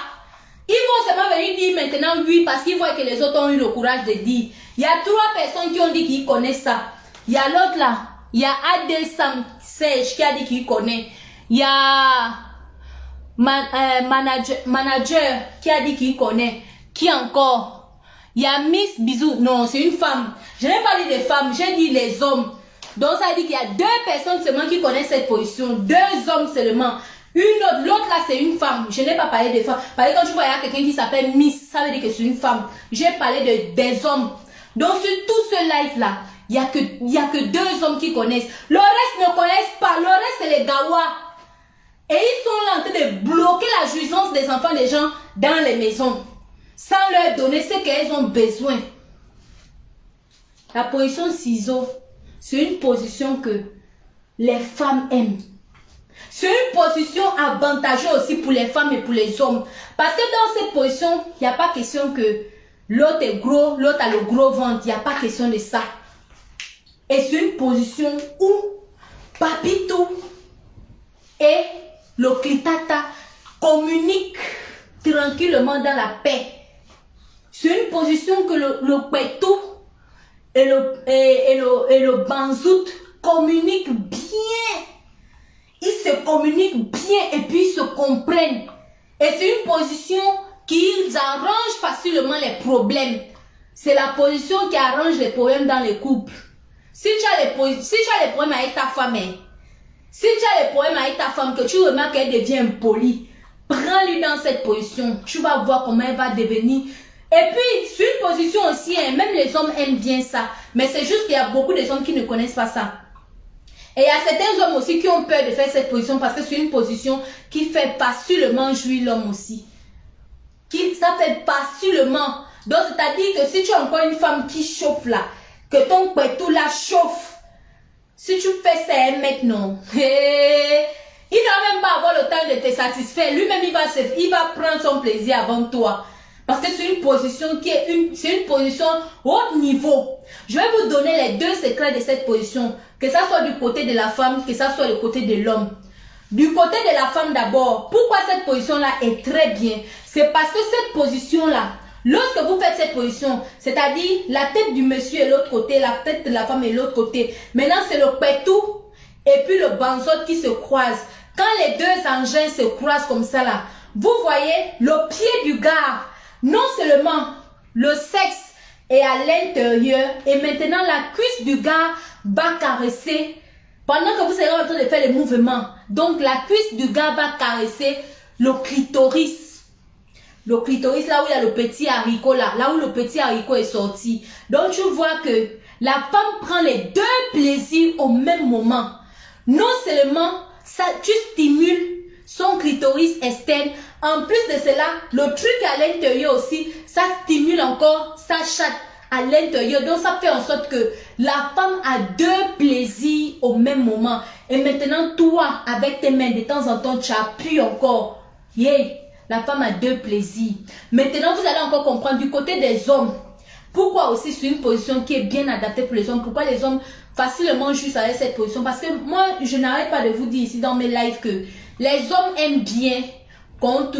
Ils vont seulement venir dire maintenant oui parce qu'ils voient que les autres ont eu le courage de dire. Il y a 3 personnes qui ont dit qu'ils connaissent ça. Il y a l'autre là. Il y a Adesam Serge qui a dit qu'il connaît. Il y a manager qui a dit qu'il connaît. Qui encore? Il y a Miss Bisou. Non, c'est une femme. Je n'ai pas dit des femmes, j'ai dit les hommes. Donc ça dit qu'il y a 2 personnes seulement qui connaissent cette position. 2 hommes seulement. Une autre, l'autre là c'est une femme. Je n'ai pas parlé des femmes. Parce que quand tu vois quelqu'un qui s'appelle Miss, ça veut dire que c'est une femme. J'ai parlé des hommes. Donc sur tout ce live là, il n'y a que 2 hommes qui connaissent. Le reste ne connaissent pas. Le reste c'est les gawa. Et ils sont là en train de bloquer la jouissance des enfants des gens dans les maisons. Sans leur donner ce qu'elles ont besoin. La position ciseau, c'est une position que les femmes aiment. C'est une position avantageuse aussi pour les femmes et pour les hommes. Parce que dans cette position, il n'y a pas question que l'autre est gros, l'autre a le gros ventre. Il n'y a pas question de ça. Et c'est une position où Papito et le Kritata communiquent tranquillement dans la paix. C'est une position que le Kwetou et le Banzout communiquent bien. Ils se communiquent bien et puis ils se comprennent. Et c'est une position qui arrange facilement les problèmes. C'est la position qui arrange les problèmes dans les couples. Si tu as les problèmes avec ta femme, si tu as les problèmes avec ta femme, que tu remarques qu'elle devient impolie, prends-lui dans cette position. Tu vas voir comment elle va devenir. Et puis, c'est une position aussi, même les hommes aiment bien ça. Mais c'est juste qu'il y a beaucoup de hommes qui ne connaissent pas ça. Et il y a certains hommes aussi qui ont peur de faire cette position parce que c'est une position qui fait facilement jouir l'homme aussi. Ça fait facilement. Donc, c'est-à-dire que si tu as encore une femme qui chauffe là, que ton pétou la chauffe, si tu fais ça un mec, non. Il ne va même pas avoir le temps de te satisfaire. Lui-même, il va prendre son plaisir avant toi. Parce que c'est une position qui est une position haut niveau. Je vais vous donner les 2 secrets de cette position. Que ça soit du côté de la femme, que ça soit du côté de l'homme. Du côté de la femme d'abord, pourquoi cette position-là est très bien? C'est parce que cette position-là, lorsque vous faites cette position, c'est-à-dire la tête du monsieur est l'autre côté, la tête de la femme est l'autre côté. Maintenant, c'est le pétou et puis le banzot qui se croisent. Quand les 2 engins se croisent comme ça là, vous voyez le pied du gars. Non seulement le sexe est à l'intérieur et maintenant la cuisse du gars va caresser pendant que vous serez en train de faire les mouvements. Donc la cuisse du gars va caresser le clitoris. Le clitoris là où il y a le petit haricot là où le petit haricot est sorti. Donc tu vois que la femme prend les 2 plaisirs au même moment. Non seulement ça, tu stimules son clitoris externe. En plus de cela, le truc à l'intérieur aussi, ça stimule encore sa chatte à l'intérieur. Donc ça fait en sorte que la femme a 2 plaisirs au même moment. Et maintenant, toi, avec tes mains, de temps en temps, tu appuies encore. Yeah, la femme a 2 plaisirs. Maintenant, vous allez encore comprendre du côté des hommes. Pourquoi aussi c'est une position qui est bien adaptée pour les hommes. Pourquoi les hommes facilement jouissent avec cette position. Parce que moi, je n'arrête pas de vous dire ici dans mes lives que les hommes aiment bien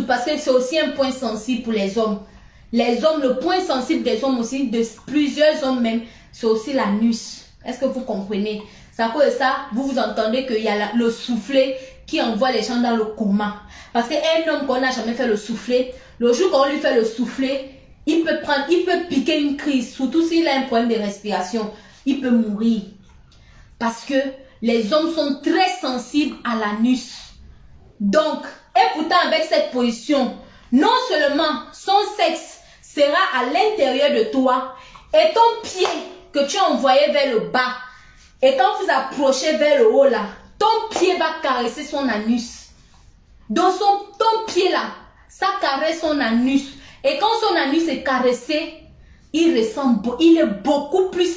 parce que c'est aussi un point sensible pour les hommes. Les hommes, le point sensible des hommes aussi, de plusieurs hommes même, c'est aussi l'anus. Est-ce que vous comprenez? C'est à cause de ça, vous entendez qu'il y a le soufflet qui envoie les gens dans le coma. Parce qu'un homme qu'on n'a jamais fait le soufflet, le jour qu'on lui fait le soufflet, il peut piquer une crise, surtout s'il a un problème de respiration. Il peut mourir. Parce que les hommes sont très sensibles à l'anus. Donc, et pourtant avec cette position, non seulement son sexe sera à l'intérieur de toi et ton pied que tu as envoyé vers le bas, et quand vous approchez vers le haut là, ton pied va caresser son anus. Donc ton pied là, ça caresse son anus. Et quand son anus est caressé, il est beaucoup plus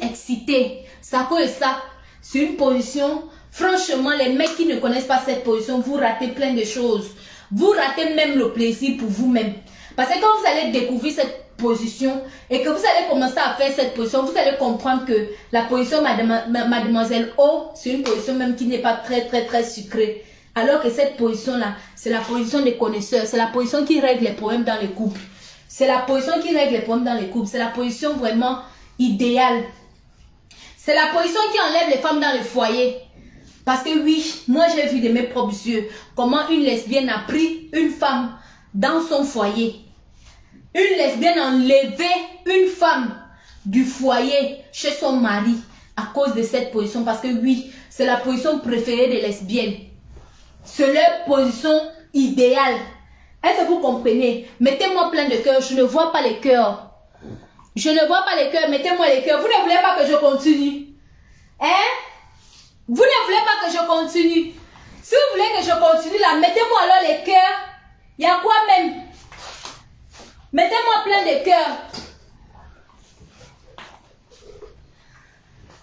excité. C'est à cause de ça. C'est une position. Franchement, les mecs qui ne connaissent pas cette position, vous ratez plein de choses. Vous ratez même le plaisir pour vous-même. Parce que quand vous allez découvrir cette position et que vous allez commencer à faire cette position, vous allez comprendre que la position mademoiselle O, c'est une position même qui n'est pas très sucrée. Alors que cette position-là, c'est la position des connaisseurs. C'est la position qui règle les problèmes dans les couples. C'est la position qui règle les problèmes dans les couples. C'est la position vraiment idéale. C'est la position qui enlève les femmes dans le foyer. Parce que oui, moi j'ai vu de mes propres yeux comment une lesbienne a pris une femme dans son foyer. Une lesbienne a enlevé une femme du foyer chez son mari à cause de cette position. Parce que oui, c'est la position préférée des lesbiennes. C'est leur position idéale. Est-ce que vous comprenez? Mettez-moi plein de cœurs. Je ne vois pas les cœurs. Je ne vois pas les cœurs. Mettez-moi les cœurs. Vous ne voulez pas que je continue? Hein? Vous ne voulez pas que je continue? Si vous voulez que je continue là, mettez-moi alors les cœurs. Il y a quoi même? Mettez-moi plein de cœurs.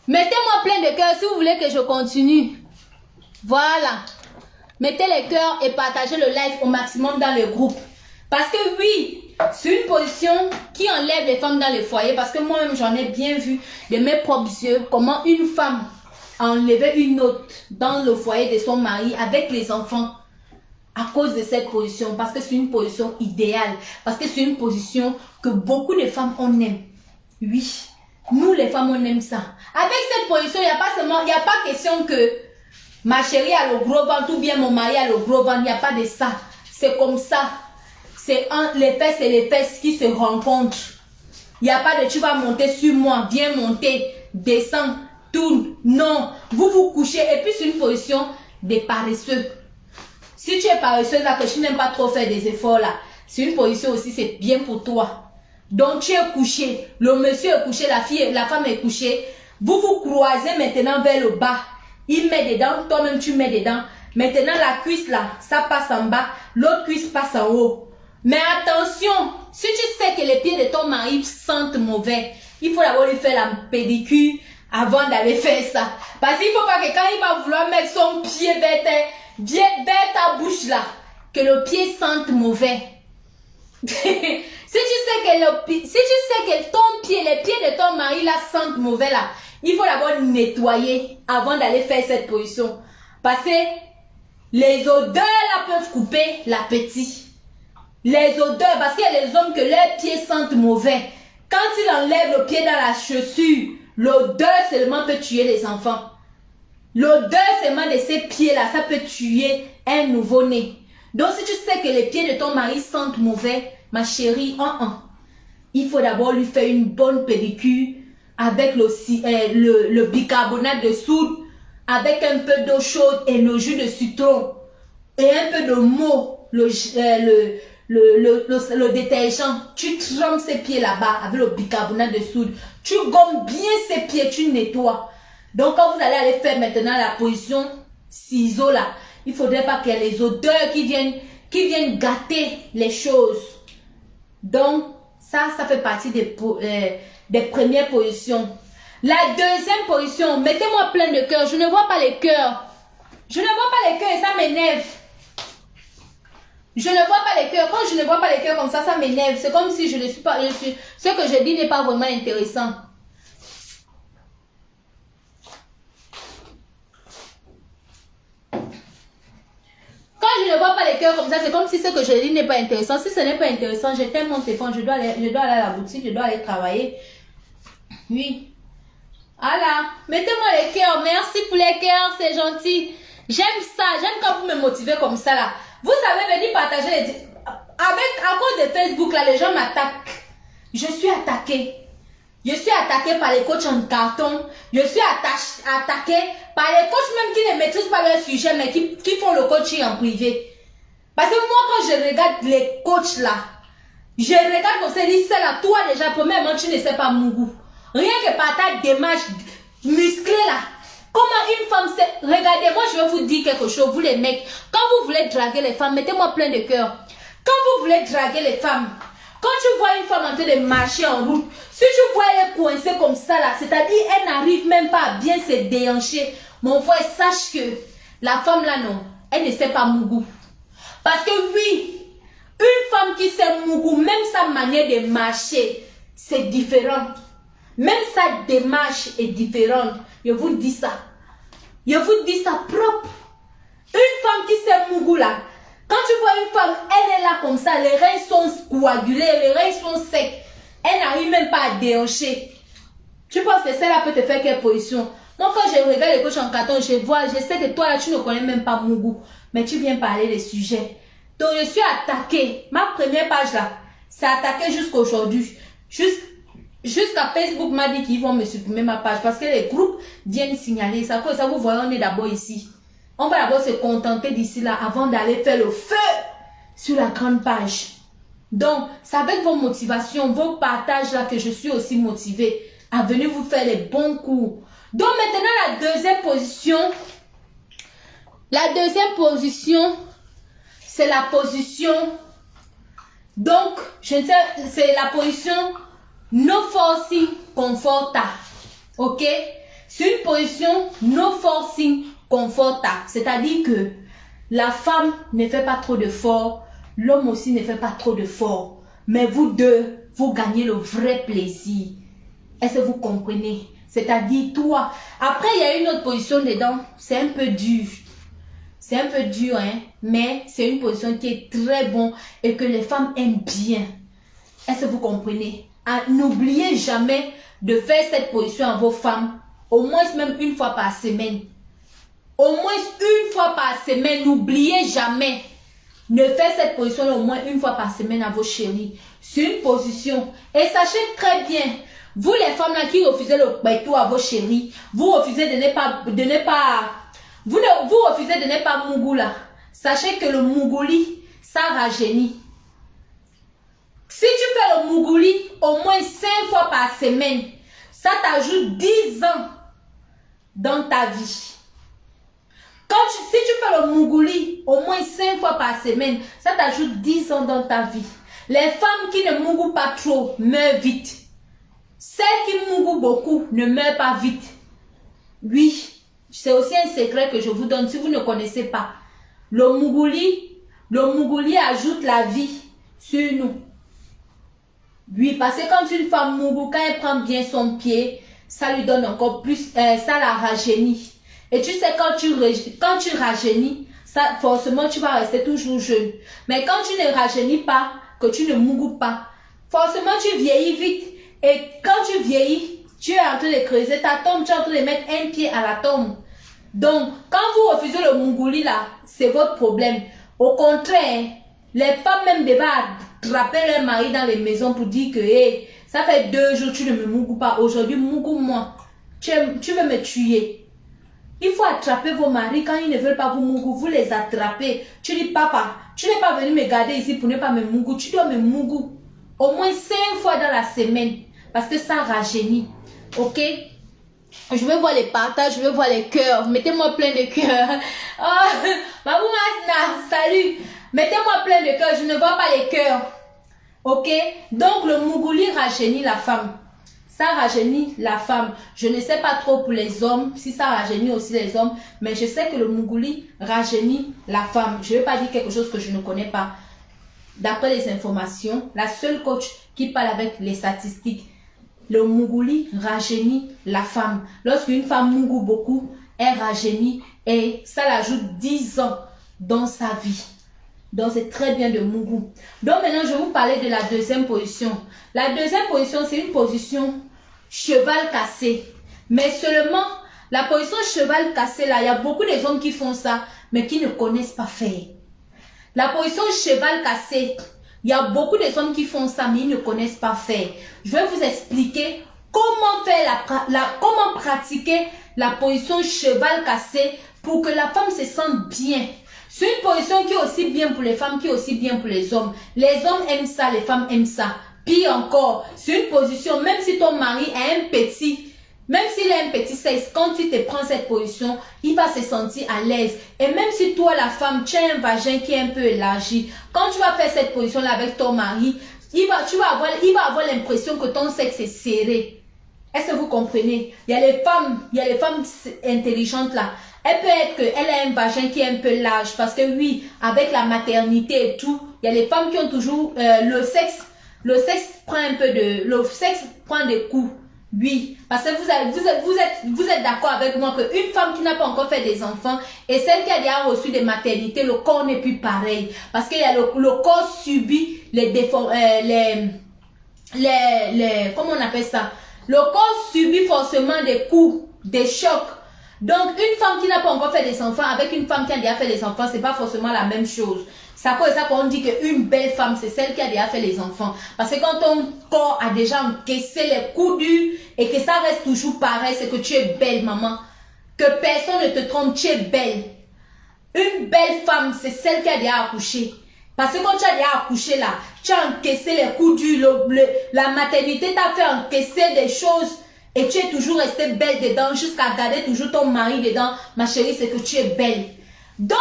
Mettez-moi plein de cœurs si vous voulez que je continue. Voilà. Mettez les cœurs et partagez le live au maximum dans le groupe. Parce que oui, c'est une position qui enlève les femmes dans le foyer. Parce que moi-même, j'en ai bien vu de mes propres yeux comment une femme a enlevé une autre dans le foyer de son mari avec les enfants. À cause de cette position, parce que c'est une position idéale, parce que c'est une position que beaucoup de femmes on aime. Oui, nous les femmes on aime ça. Avec cette position, il n'y a pas question que ma chérie a le gros ventre ou bien mon mari a le gros ventre, il n'y a pas de ça. C'est comme ça. C'est les fesses et les fesses qui se rencontrent. Il n'y a pas de tu vas monter sur moi, viens monter, descends, tourne. Non, vous vous couchez et puis c'est une position des paresseux. Si tu es paresseuse là, que tu n'aimes pas trop faire des efforts là, c'est une position aussi, c'est bien pour toi. Donc tu es couché, le monsieur est couché, la femme est couchée. Vous vous croisez maintenant vers le bas. Il met dedans, toi-même tu mets dedans. Maintenant la cuisse là, ça passe en bas, l'autre cuisse passe en haut. Mais attention, si tu sais que les pieds de ton mari sentent mauvais, il faut d'abord lui faire la pédicure avant d'aller faire ça. Parce qu'il ne faut pas que quand il va vouloir mettre son pied vers ta bouche là, que le pied sente mauvais. Si tu sais que ton pied, les pieds de ton mari là sentent mauvais là, il faut d'abord nettoyer avant d'aller faire cette position. Parce que les odeurs là peuvent couper l'appétit. Les odeurs, parce qu'il y a les hommes que leurs pieds sentent mauvais. Quand il enlève le pied dans la chaussure, l'odeur seulement peut tuer les enfants. L'odeur seulement de ces pieds-là, ça peut tuer un nouveau-né. Donc, si tu sais que les pieds de ton mari sentent mauvais, ma chérie, il faut d'abord lui faire une bonne pédicure avec le bicarbonate de soude, avec un peu d'eau chaude et le jus de citron et un peu de mo, le détergent. Tu trempes ses pieds là-bas avec le bicarbonate de soude. Tu gommes bien ses pieds, tu nettoies. Donc, quand vous allez faire maintenant la position ciseaux là, il ne faudrait pas qu'il y ait les odeurs qui viennent gâter les choses. Donc, ça fait partie des premières positions. La deuxième position, mettez-moi plein de cœurs. Je ne vois pas les cœurs. Je ne vois pas les cœurs et ça m'énerve. Je ne vois pas les cœurs. Quand je ne vois pas les cœurs comme ça m'énerve. C'est comme si je ne suis pas... ce que je dis n'est pas vraiment intéressant. Quand je ne vois pas les cœurs comme ça, c'est comme si ce que je dis n'est pas intéressant. Si ce n'est pas intéressant, j'éteins mon téléphone, je dois aller à la boutique, je dois aller travailler. Oui. Voilà. Mettez-moi les cœurs. Merci pour les cœurs, c'est gentil. J'aime ça. J'aime quand vous me motivez comme ça là. Vous savez venir partager à cause de Facebook là, les gens m'attaquent. Je suis attaquée. Je suis attaquée par les coachs en carton. Je suis attaquée par les coachs même qui ne maîtrisent pas leur sujet, mais qui font le coaching en privé. Parce que moi, quand je regarde les coachs là, je regarde comme ça, je dis, là, toi déjà, premièrement, tu ne sais pas mon goût. Rien que par ta démarche musclée là. Comment une femme sait... Regardez, moi je vais vous dire quelque chose, vous les mecs. Quand vous voulez draguer les femmes, mettez-moi plein de cœur. Quand vous voulez draguer les femmes, Quand tu vois une femme en train de marcher en route, si tu vois elle coincée comme ça là, c'est-à-dire elle n'arrive même pas à bien se déhancher, mon frère, sache que la femme là, non, elle ne sait pas mougou. Parce que oui, une femme qui sait mougou, même sa manière de marcher, c'est différent. Même sa démarche est différente. Je vous dis ça. Je vous dis ça propre. Une femme qui sait mougou là, quand tu vois une femme, elle est là comme ça, les reins sont coagulés, les reins sont secs. Elle n'arrive même pas à déhancher. Tu penses que celle-là peut te faire quelle position? Moi, quand je regarde les coachs en carton, je sais que toi là, tu ne connais même pas mougou. Mais tu viens parler des sujets. Donc, je suis attaquée. Ma première page là, c'est attaqué jusqu'à aujourd'hui. Jusqu'à Facebook m'a dit qu'ils vont me supprimer ma page parce que les groupes viennent signaler. Ça, ça vous voyez, on est d'abord ici. On va d'abord se contenter d'ici là avant d'aller faire le feu sur la grande page. Donc, c'est avec vos motivations, vos partages là que je suis aussi motivée à venir vous faire les bons cours. Donc, maintenant, la deuxième position, c'est la position, donc, je ne sais, c'est la position no forcing comforta. Ok? C'est une position no forcing comforta. C'est-à-dire que la femme ne fait pas trop d'efforts, l'homme aussi ne fait pas trop d'efforts. Mais vous deux, vous gagnez le vrai plaisir. Est-ce que vous comprenez? C'est-à-dire toi. Après, il y a une autre position dedans. C'est un peu dur. C'est un peu dur, hein? Mais c'est une position qui est très bonne et que les femmes aiment bien. Est-ce que vous comprenez? N'oubliez jamais de faire cette position à vos femmes, au moins même une fois par semaine. Au moins une fois par semaine, n'oubliez jamais de faire cette position au moins une fois par semaine à vos chéris. C'est une position. Et sachez très bien, vous les femmes là qui refusez le bateau à vos chéris, vous refusez vous refusez de ne pas mougou là. Sachez que le mougouli, ça rajeunit. Si tu fais le mougouli au moins 5 fois par semaine, ça t'ajoute 10 ans dans ta vie. Si tu fais le mougouli au moins 5 fois par semaine, ça t'ajoute 10 ans dans ta vie. Les femmes qui ne mougouent pas trop meurent vite. Celles qui mougouent beaucoup ne meurent pas vite. Oui, c'est aussi un secret que je vous donne si vous ne connaissez pas. Le mougouli ajoute la vie sur nous. Oui, parce que quand une femme mougou, quand elle prend bien son pied, ça lui donne encore plus, ça la rajeunit. Et tu sais, quand tu rajeunis, ça, forcément, tu vas rester toujours jeune. Mais quand tu ne rajeunis pas, que tu ne mougous pas, forcément, tu vieillis vite. Et quand tu vieillis, tu es en train de creuser ta tombe, tu es en train de mettre un pied à la tombe. Donc, quand vous refusez le mougouli là, c'est votre problème. Au contraire, les femmes même devaient attraper leur mari dans les maisons pour dire que hey, ça fait 2 jours tu ne me mougou pas. Aujourd'hui, mougou-moi. Tu veux me tuer. Il faut attraper vos maris quand ils ne veulent pas vous mougou. Vous les attrapez. Tu dis papa, tu n'es pas venu me garder ici pour ne pas me mougou. Tu dois me mougou. Au moins 5 fois dans la semaine. Parce que ça rajeunit. Ok? Je veux voir les partages, je veux voir les cœurs. Mettez-moi plein de cœurs. Oh, Babou Masna, salut. Mettez-moi plein de cœurs, je ne vois pas les cœurs. Ok? Donc le mougouli rajeunit la femme. Ça rajeunit la femme. Je ne sais pas trop pour les hommes, si ça rajeunit aussi les hommes, mais je sais que le mougouli rajeunit la femme. Je ne vais pas dire quelque chose que je ne connais pas. D'après les informations, la seule coach qui parle avec les statistiques, le mougouli rajeunit la femme. Lorsqu'une femme mougou beaucoup, elle rajeunit et ça l'ajoute 10 ans dans sa vie. Donc c'est très bien de mougou. Donc maintenant je vais vous parler de la deuxième position. La deuxième position c'est une position cheval cassé. Mais seulement la position cheval cassé là, il y a beaucoup de hommes qui font ça mais qui ne connaissent pas faire. La position cheval cassé, il y a beaucoup de hommes qui font ça mais ils ne connaissent pas faire. Je vais vous expliquer comment faire comment pratiquer la position cheval cassé pour que la femme se sente bien. C'est une position qui est aussi bien pour les femmes, qui est aussi bien pour les hommes. Les hommes aiment ça, les femmes aiment ça. Pire encore, c'est une position, même si ton mari a un petit, même s'il a un petit sexe, quand tu te prends cette position, il va se sentir à l'aise. Et même si toi, la femme, tu as un vagin qui est un peu élargi, quand tu vas faire cette position-là avec ton mari, il va avoir l'impression que ton sexe est serré. Est-ce que vous comprenez? Il y a les femmes intelligentes là. Elle peut être qu'elle a un vagin qui est un peu large parce que oui, avec la maternité et tout, il y a les femmes qui ont toujours le sexe prend des coups. Oui, parce que vous êtes d'accord avec moi qu'une femme qui n'a pas encore fait des enfants et celle qui a déjà reçu des maternités, le corps n'est plus pareil. Parce que le corps subit comment on appelle ça? Le corps subit forcément des coups, des chocs. Donc, une femme qui n'a pas encore fait des enfants avec une femme qui a déjà fait des enfants, c'est pas forcément la même chose. C'est à cause de ça qu'on dit qu'une belle femme, c'est celle qui a déjà fait les enfants. Parce que quand ton corps a déjà encaissé les coups durs et que ça reste toujours pareil, c'est que tu es belle, maman. Que personne ne te trompe, tu es belle. Une belle femme, c'est celle qui a déjà accouché. Parce que quand tu as déjà accouché là, tu as encaissé les coups durs, la maternité t'a fait encaisser des choses et tu es toujours restée belle dedans jusqu'à garder toujours ton mari dedans. Ma chérie, c'est que tu es belle. Donc,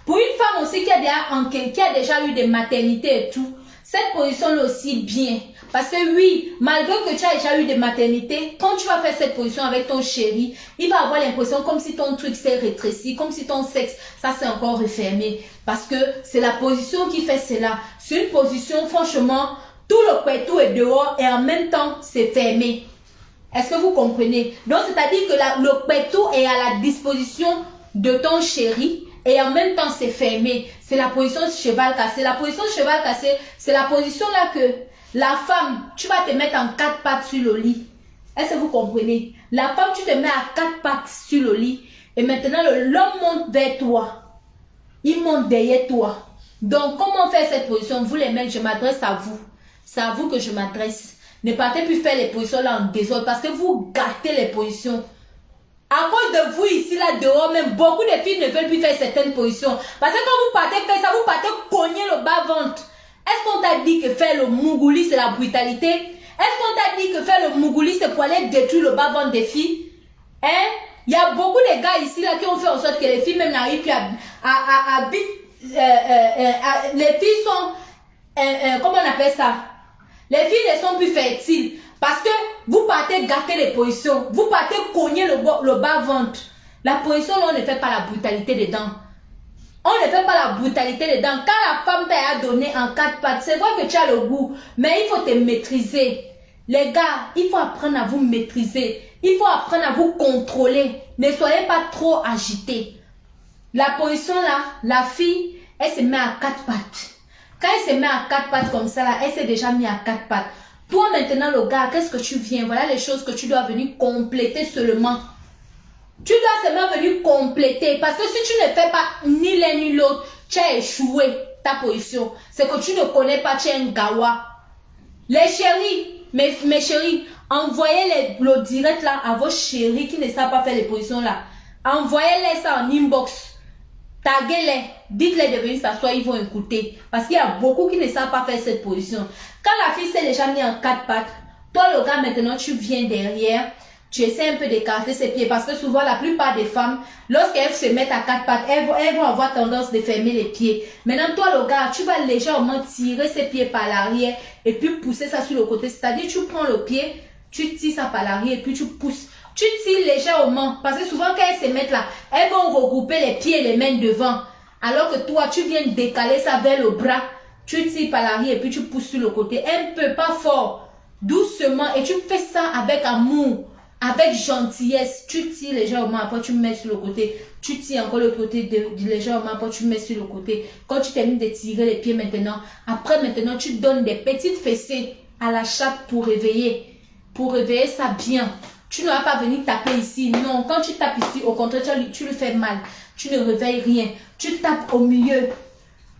pour une femme aussi qui a déjà eu des maternités et tout, cette position-là aussi bien. Parce que oui, malgré que tu as déjà eu des maternités, quand tu vas faire cette position avec ton chéri, il va avoir l'impression comme si ton truc s'est rétréci, comme si ton sexe, ça s'est encore refermé. Parce que c'est la position qui fait cela. C'est une position, franchement, tout le pétou est dehors et en même temps, c'est fermé. Est-ce que vous comprenez? Donc, c'est-à-dire que le pétou est à la disposition de ton chéri et en même temps, c'est fermé. C'est la position cheval cassé. La position cheval cassé, c'est la position là que la femme, tu vas te mettre en 4 pattes sur le lit. Est-ce que vous comprenez? La femme, tu te mets à 4 pattes sur le lit et maintenant, l'homme monte vers toi. Il monte derrière toi. Donc, comment faire cette position? Vous les mecs, je m'adresse à vous. C'est à vous que je m'adresse. Ne partez plus faire les positions là en désordre parce que vous gâtez les positions. À cause de vous ici, là, dehors, même beaucoup de filles ne veulent plus faire certaines positions. Parce que quand vous partez faire ça, vous partez cogner le bas-ventre. Est-ce qu'on t'a dit que faire le mougouli, c'est la brutalité? Est-ce qu'on t'a dit que faire le mougouli, c'est pour aller détruire le bas-ventre des filles? Hein? Il y a beaucoup de gars ici, là, qui ont fait en sorte que les filles même n'arrivent plus les filles sont... comment on appelle ça? Les filles ne sont plus fertiles. Parce que vous partez gâter les positions. Vous partez cogner le bas-ventre. La position, là, on ne fait pas la brutalité dedans. On ne fait pas la brutalité dedans. Quand la femme t'a donné en 4 pattes, c'est vrai que tu as le goût. Mais il faut te maîtriser. Les gars, il faut apprendre à vous maîtriser. Il faut apprendre à vous contrôler. Ne soyez pas trop agités. La position là, la fille, elle se met à 4 pattes. Quand elle se met à 4 pattes comme ça, là, elle s'est déjà mise à 4 pattes. Toi maintenant le gars, qu'est-ce que tu viens? Voilà les choses que tu dois venir compléter seulement. Tu dois seulement venir compléter. Parce que si tu ne fais pas ni l'un ni l'autre, tu as échoué ta position. C'est que tu ne connais pas, tu es un gawa. Les chéris, mes chéris, envoyez le direct là à vos chéris qui ne savent pas faire les positions là. Envoyez-les ça en inbox. Taguez-les, dites-les de venir s'asseoir, ils vont écouter. Parce qu'il y a beaucoup qui ne savent pas faire cette position. Quand la fille s'est déjà mise en 4 pattes, toi le gars maintenant tu viens derrière, tu essaies un peu d'écarter ses pieds. Parce que souvent la plupart des femmes, lorsqu'elles se mettent à 4 pattes, elles vont avoir tendance de fermer les pieds. Maintenant toi le gars, tu vas légèrement tirer ses pieds par l'arrière et puis pousser ça sur le côté. C'est-à-dire tu prends le pied, tu tires ça par l'arrière et puis tu pousses. Tu tires légèrement, parce que souvent quand elles se mettent là, elles vont regrouper les pieds et les mains devant. Alors que toi, tu viens décaler ça vers le bras, tu tires par l'arrière et puis tu pousses sur le côté. Un peu, pas fort, doucement. Et tu fais ça avec amour, avec gentillesse. Tu tires légèrement, après tu mets sur le côté. Tu tires encore le côté légèrement, après tu mets sur le côté. Quand tu termines de tirer les pieds maintenant, après maintenant tu donnes des petites fessées à la chape pour réveiller ça bien. Tu ne vas pas venir taper ici. Non, quand tu tapes ici, au contraire, tu lui fais mal. Tu ne réveilles rien. Tu tapes au milieu.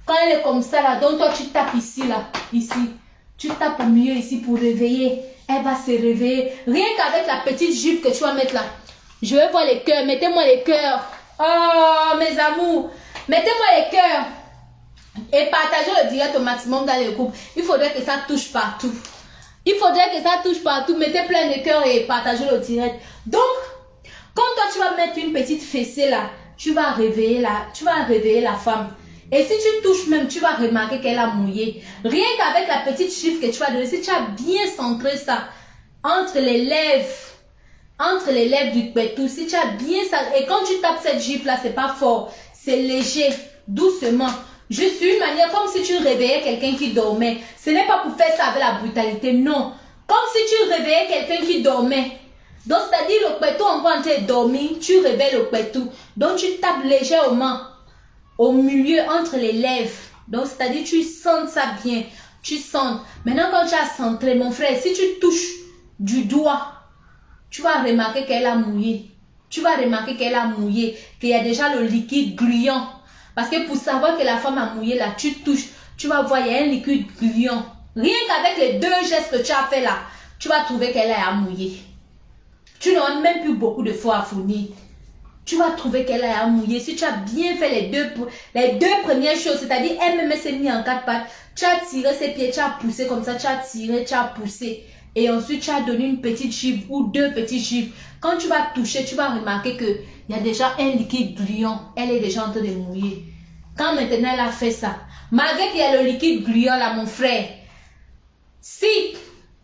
Quand elle est comme ça, là, donc toi, tu tapes ici, là, ici. Tu tapes au milieu ici pour réveiller. Elle va se réveiller. Rien qu'avec la petite jupe que tu vas mettre là. Je veux voir les cœurs. Mettez-moi les cœurs. Oh, mes amours. Mettez-moi les cœurs. Et partagez le direct au maximum dans les groupes. Il faudrait que ça touche partout. Il faudrait que ça touche partout. Mettez plein de cœurs et partagez le direct. Donc, quand toi tu vas mettre une petite fessée là, tu vas réveiller la femme. Et si tu touches même, tu vas remarquer qu'elle a mouillé. Rien qu'avec la petite chiffre que tu vas donner, si tu as bien centré ça entre les lèvres du pétou, si tu as bien ça, et quand tu tapes cette gifle là, c'est pas fort, c'est léger, doucement. Juste une manière, comme si tu réveillais quelqu'un qui dormait. Ce n'est pas pour faire ça avec la brutalité, non. Comme si tu réveillais quelqu'un qui dormait. Donc, c'est-à-dire le pétou en train de dormir, tu réveilles le pétou. Donc, tu tapes légèrement au milieu entre les lèvres. Donc, c'est-à-dire tu sens ça bien. Tu sens. Maintenant, quand tu as centré, mon frère, si tu touches du doigt, tu vas remarquer qu'elle a mouillé. Tu vas remarquer qu'elle a mouillé, qu'il y a déjà le liquide gluant. Parce que pour savoir que la femme a mouillé là, tu touches, tu vas voir, il y a un liquide gluant. Rien qu'avec les deux gestes que tu as fait là, tu vas trouver qu'elle a mouillé. Tu n'auras même plus beaucoup de fois à fournir. Tu vas trouver qu'elle a mouillé. Si tu as bien fait les deux premières choses, c'est-à-dire elle-même s'est mise en quatre pattes, tu as tiré ses pieds, tu as poussé comme ça, tu as tiré, tu as poussé. Et ensuite, tu as donné une petite gifle ou deux petites gifles. Quand tu vas toucher, tu vas remarquer qu'il y a déjà un liquide gluant. Elle est déjà en train de mouiller. Quand maintenant elle a fait ça, malgré qu'il y a le liquide gluant là, mon frère, si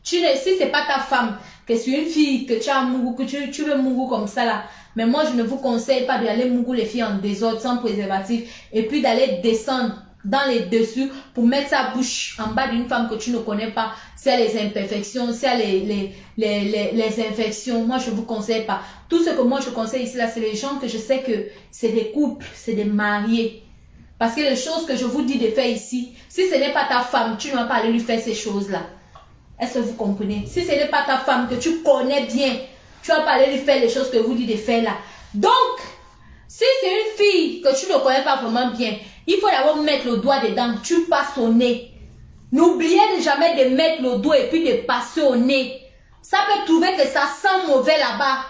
c'est pas ta femme, que c'est une fille, que tu as mougou, que tu veux mougou comme ça là, mais moi je ne vous conseille pas d'aller mougou les filles en désordre, sans préservatif, et puis d'aller descendre dans les dessus pour mettre sa bouche en bas d'une femme que tu ne connais pas, si elle a les imperfections, si elle a les infections. Moi je ne vous conseille pas. Tout ce que moi je conseille ici là, c'est les gens que je sais que c'est des couples, c'est des mariés. Parce que les choses que je vous dis de faire ici, si ce n'est pas ta femme, tu ne vas pas aller lui faire ces choses-là. Est-ce que vous comprenez? Si ce n'est pas ta femme que tu connais bien, tu ne vas pas aller lui faire les choses que je vous dis de faire là. Donc, si c'est une fille que tu ne connais pas vraiment bien, il faut d'abord mettre le doigt dedans, tu passes au nez. N'oubliez jamais de mettre le doigt et puis de passer au nez. Ça peut trouver que ça sent mauvais là-bas.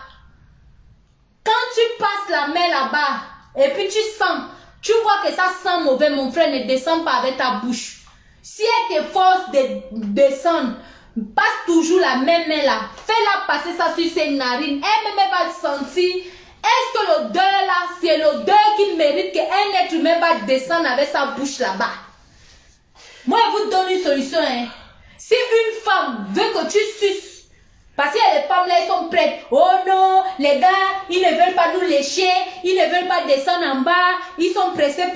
Quand tu passes la main là-bas et puis tu sens, tu vois que ça sent mauvais, mon frère, ne descend pas avec ta bouche. Si elle te force de descendre, passe toujours la même main là. Fais-la passer ça sur ses narines. Elle-même va sentir. Est-ce que l'odeur là, c'est l'odeur qui mérite qu'un être humain va descendre avec sa bouche là-bas? Moi, je vous donne une solution. Hein. Si une femme veut que tu suces, parce que les femmes là, elles sont prêtes. Oh non, les gars, ils ne veulent pas nous lécher, ils ne veulent pas descendre en bas, ils sont pressés,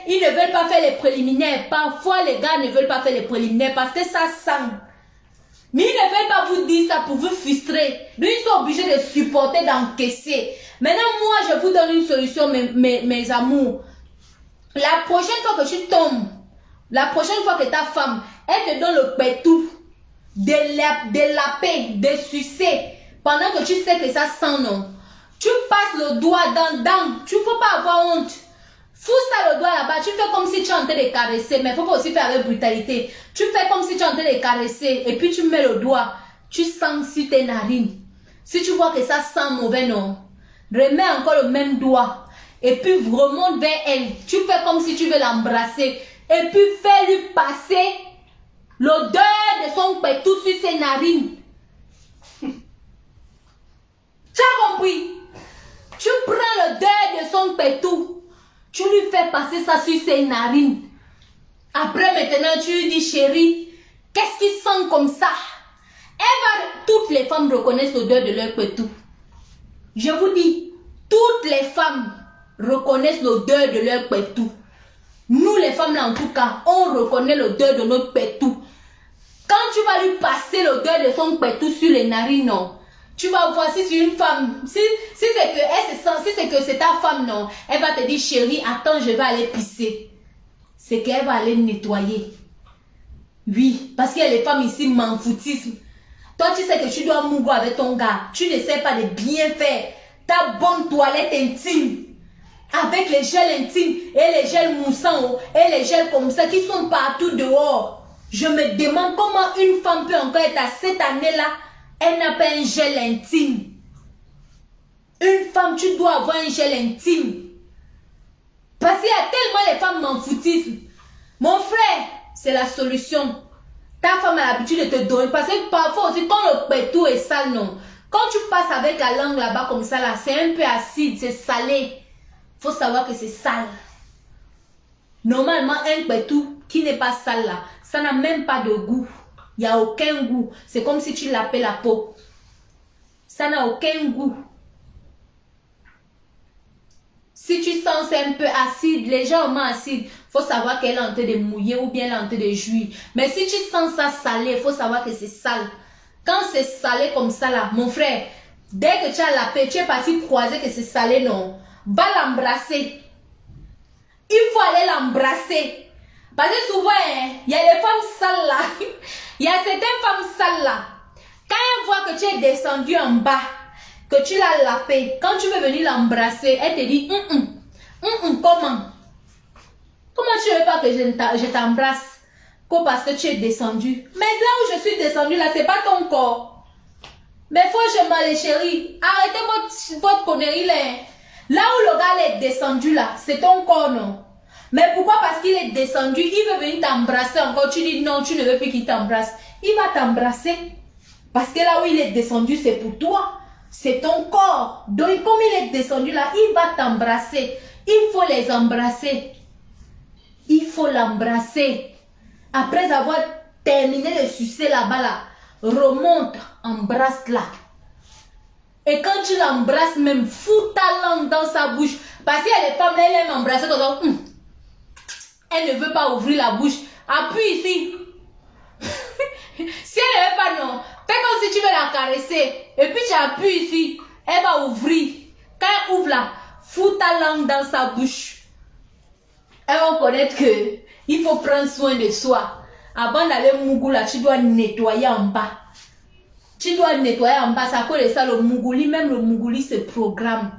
ils ne veulent pas faire les préliminaires. Parfois, les gars ne veulent pas faire les préliminaires parce que ça sent. Mais ils ne veulent pas vous dire ça pour vous frustrer. Donc, ils sont obligés de supporter, d'encaisser. Maintenant, moi, je vous donne une solution, mes amours. La prochaine fois que tu tombes, la prochaine fois que ta femme, elle te donne le pétou, de laper, de sucer, pendant que tu sais que ça sent non. Tu passes le doigt dans, tu ne faut pas avoir honte. Fous ça le doigt là-bas, tu fais comme si tu es en train de caresser, mais il ne faut pas aussi faire avec brutalité. Tu fais comme si tu es en train de caresser, et puis tu mets le doigt, tu sens sur tes narines. Si tu vois que ça sent mauvais, non, remets encore le même doigt, et puis remonte vers elle. Tu fais comme si tu veux l'embrasser, et puis fais-lui passer l'odeur de son pétou sur ses narines. Tu as compris? Tu prends l'odeur de son pétou, tu lui fais passer ça sur ses narines. Après maintenant, tu lui dis, chérie, qu'est-ce qui sent comme ça? Toutes les femmes reconnaissent l'odeur de leur pétou. Je vous dis, toutes les femmes reconnaissent l'odeur de leur pétou. Nous les femmes là en tout cas, on reconnaît l'odeur de notre pétou. Quand tu vas lui passer l'odeur de son pétou sur les narines, non, tu vas voir si c'est une femme, si c'est que c'est ta femme, non, elle va te dire, chérie, attends, je vais aller pisser. C'est qu'elle va aller nettoyer. Oui, parce qu'il y a les femmes ici m'en foutissent. Toi, tu sais que tu dois mourir avec ton gars. Tu ne sais pas de bien faire ta bonne toilette intime. Avec les gels intimes et les gels moussants et les gels comme ça qui sont partout dehors. Je me demande comment une femme peut encore être à cette année-là, elle n'a pas un gel intime. Une femme, tu dois avoir un gel intime. Parce qu'il y a tellement les femmes m'en foutissent. Mon frère, c'est la solution. Ta femme a l'habitude de te donner. Parce que parfois aussi, quand le pétou est sale, non. Quand tu passes avec la langue là-bas comme ça, là, c'est un peu acide, c'est salé. Il faut savoir que c'est sale. Normalement, un pétou qui n'est pas sale là, ça n'a même pas de goût. Il n'y a aucun goût. C'est comme si tu lapais la peau. Ça n'a aucun goût. Si tu sens c'est un peu acide, légèrement acide, il faut savoir qu'elle est en train de mouiller ou bien elle est en train de jouir. Mais si tu sens ça salé, il faut savoir que c'est sale. Quand c'est salé comme ça là, mon frère, dès que tu as lapé, tu es parti croiser que c'est salé, non. Va l'embrasser. Il faut aller l'embrasser. Parce que souvent, il y a des femmes sales là. Il y a certaines femmes sales là. Quand elles voient que tu es descendu en bas, que tu l'as lapé, quand tu veux venir l'embrasser, elle te dit, comment? Comment tu veux pas que je t'embrasse? Parce que tu es descendu. Mais là où je suis descendu, là, c'est pas ton corps. Mais franchement, les chéris, arrêtez votre connerie là. Là où le gars est descendu, là, c'est ton corps, non? Mais pourquoi? Parce qu'il est descendu, il veut venir t'embrasser encore. Tu dis non, tu ne veux plus qu'il t'embrasse. Il va t'embrasser. Parce que là où il est descendu, c'est pour toi. C'est ton corps. Donc, comme il est descendu là, il va t'embrasser. Il faut les embrasser. Il faut l'embrasser. Après avoir terminé de sucer là-bas, là, remonte, embrasse-la. Et quand tu l'embrasses, même fous ta langue dans sa bouche. Parce qu'il y a des femmes, elles aiment embrasser comme ça. Elle ne veut pas ouvrir la bouche. Appuie ici. Si elle ne veut pas, non. Fais comme si tu veux la caresser. Et puis tu appuies ici. Elle va ouvrir. Quand elle ouvre là, fous ta langue dans sa bouche. Elle va connaître que il faut prendre soin de soi. Avant d'aller mougou là, tu dois nettoyer en bas. Tu dois nettoyer en bas. C'est à cause de ça, le mougouli, même le mougouli se programme.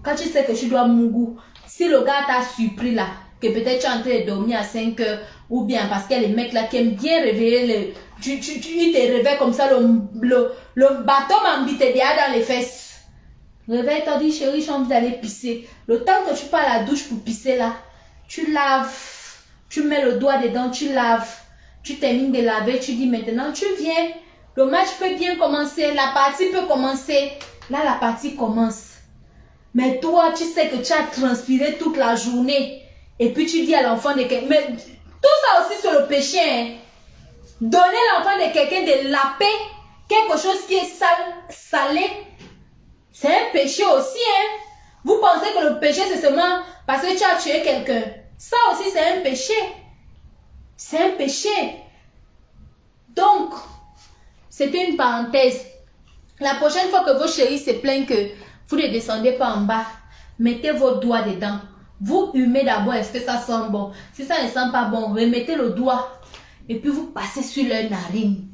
Quand tu sais que tu dois mougou, si le gars t'a surpris là, que peut-être tu es en train de dormir à 5 heures, ou bien parce qu'il y a les mecs là qui aiment bien réveiller, il te réveille comme ça, le bâton m'embite déjà dans les fesses. Réveille-toi, dis chérie, j'ai envie d'aller pisser. Le temps que tu pars à la douche pour pisser là, tu laves, tu mets le doigt dedans, tu laves, tu termines de laver, tu dis maintenant tu viens, le match peut bien commencer, la partie peut commencer, là la partie commence. Mais toi, tu sais que tu as transpiré toute la journée. Et puis tu dis à l'enfant de quelqu'un. Mais tout ça aussi c'est le péché. Hein? Donner l'enfant de quelqu'un de laper quelque chose qui est salé. C'est un péché aussi. Hein? Vous pensez que le péché c'est seulement parce que tu as tué quelqu'un. Ça aussi c'est un péché. C'est un péché. Donc, c'était une parenthèse. La prochaine fois que vos chéris se plaignent que vous ne descendez pas en bas, mettez vos doigts dedans. Vous humez d'abord, est-ce que ça sent bon? Si ça ne sent pas bon, remettez le doigt. Et puis vous passez sur leur narine.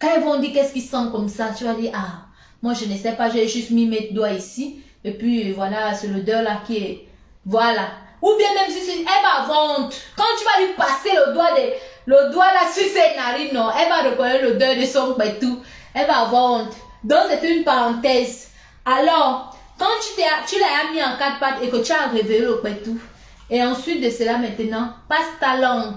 Quand ils vont dire qu'est-ce qui sent comme ça, tu vas dire, ah, moi je ne sais pas, j'ai juste mis mes doigts ici. Et puis voilà, c'est l'odeur là qui est... Voilà. Ou bien même si elle va avoir honte. Quand tu vas lui passer le doigt là sur ses narines, non, elle va reconnaître l'odeur de son pétou. Elle va avoir honte. Donc c'est une parenthèse. Alors, quand tu l'as mis en 4 pattes et que tu as réveillé le pétou, et ensuite de cela maintenant, passe ta langue.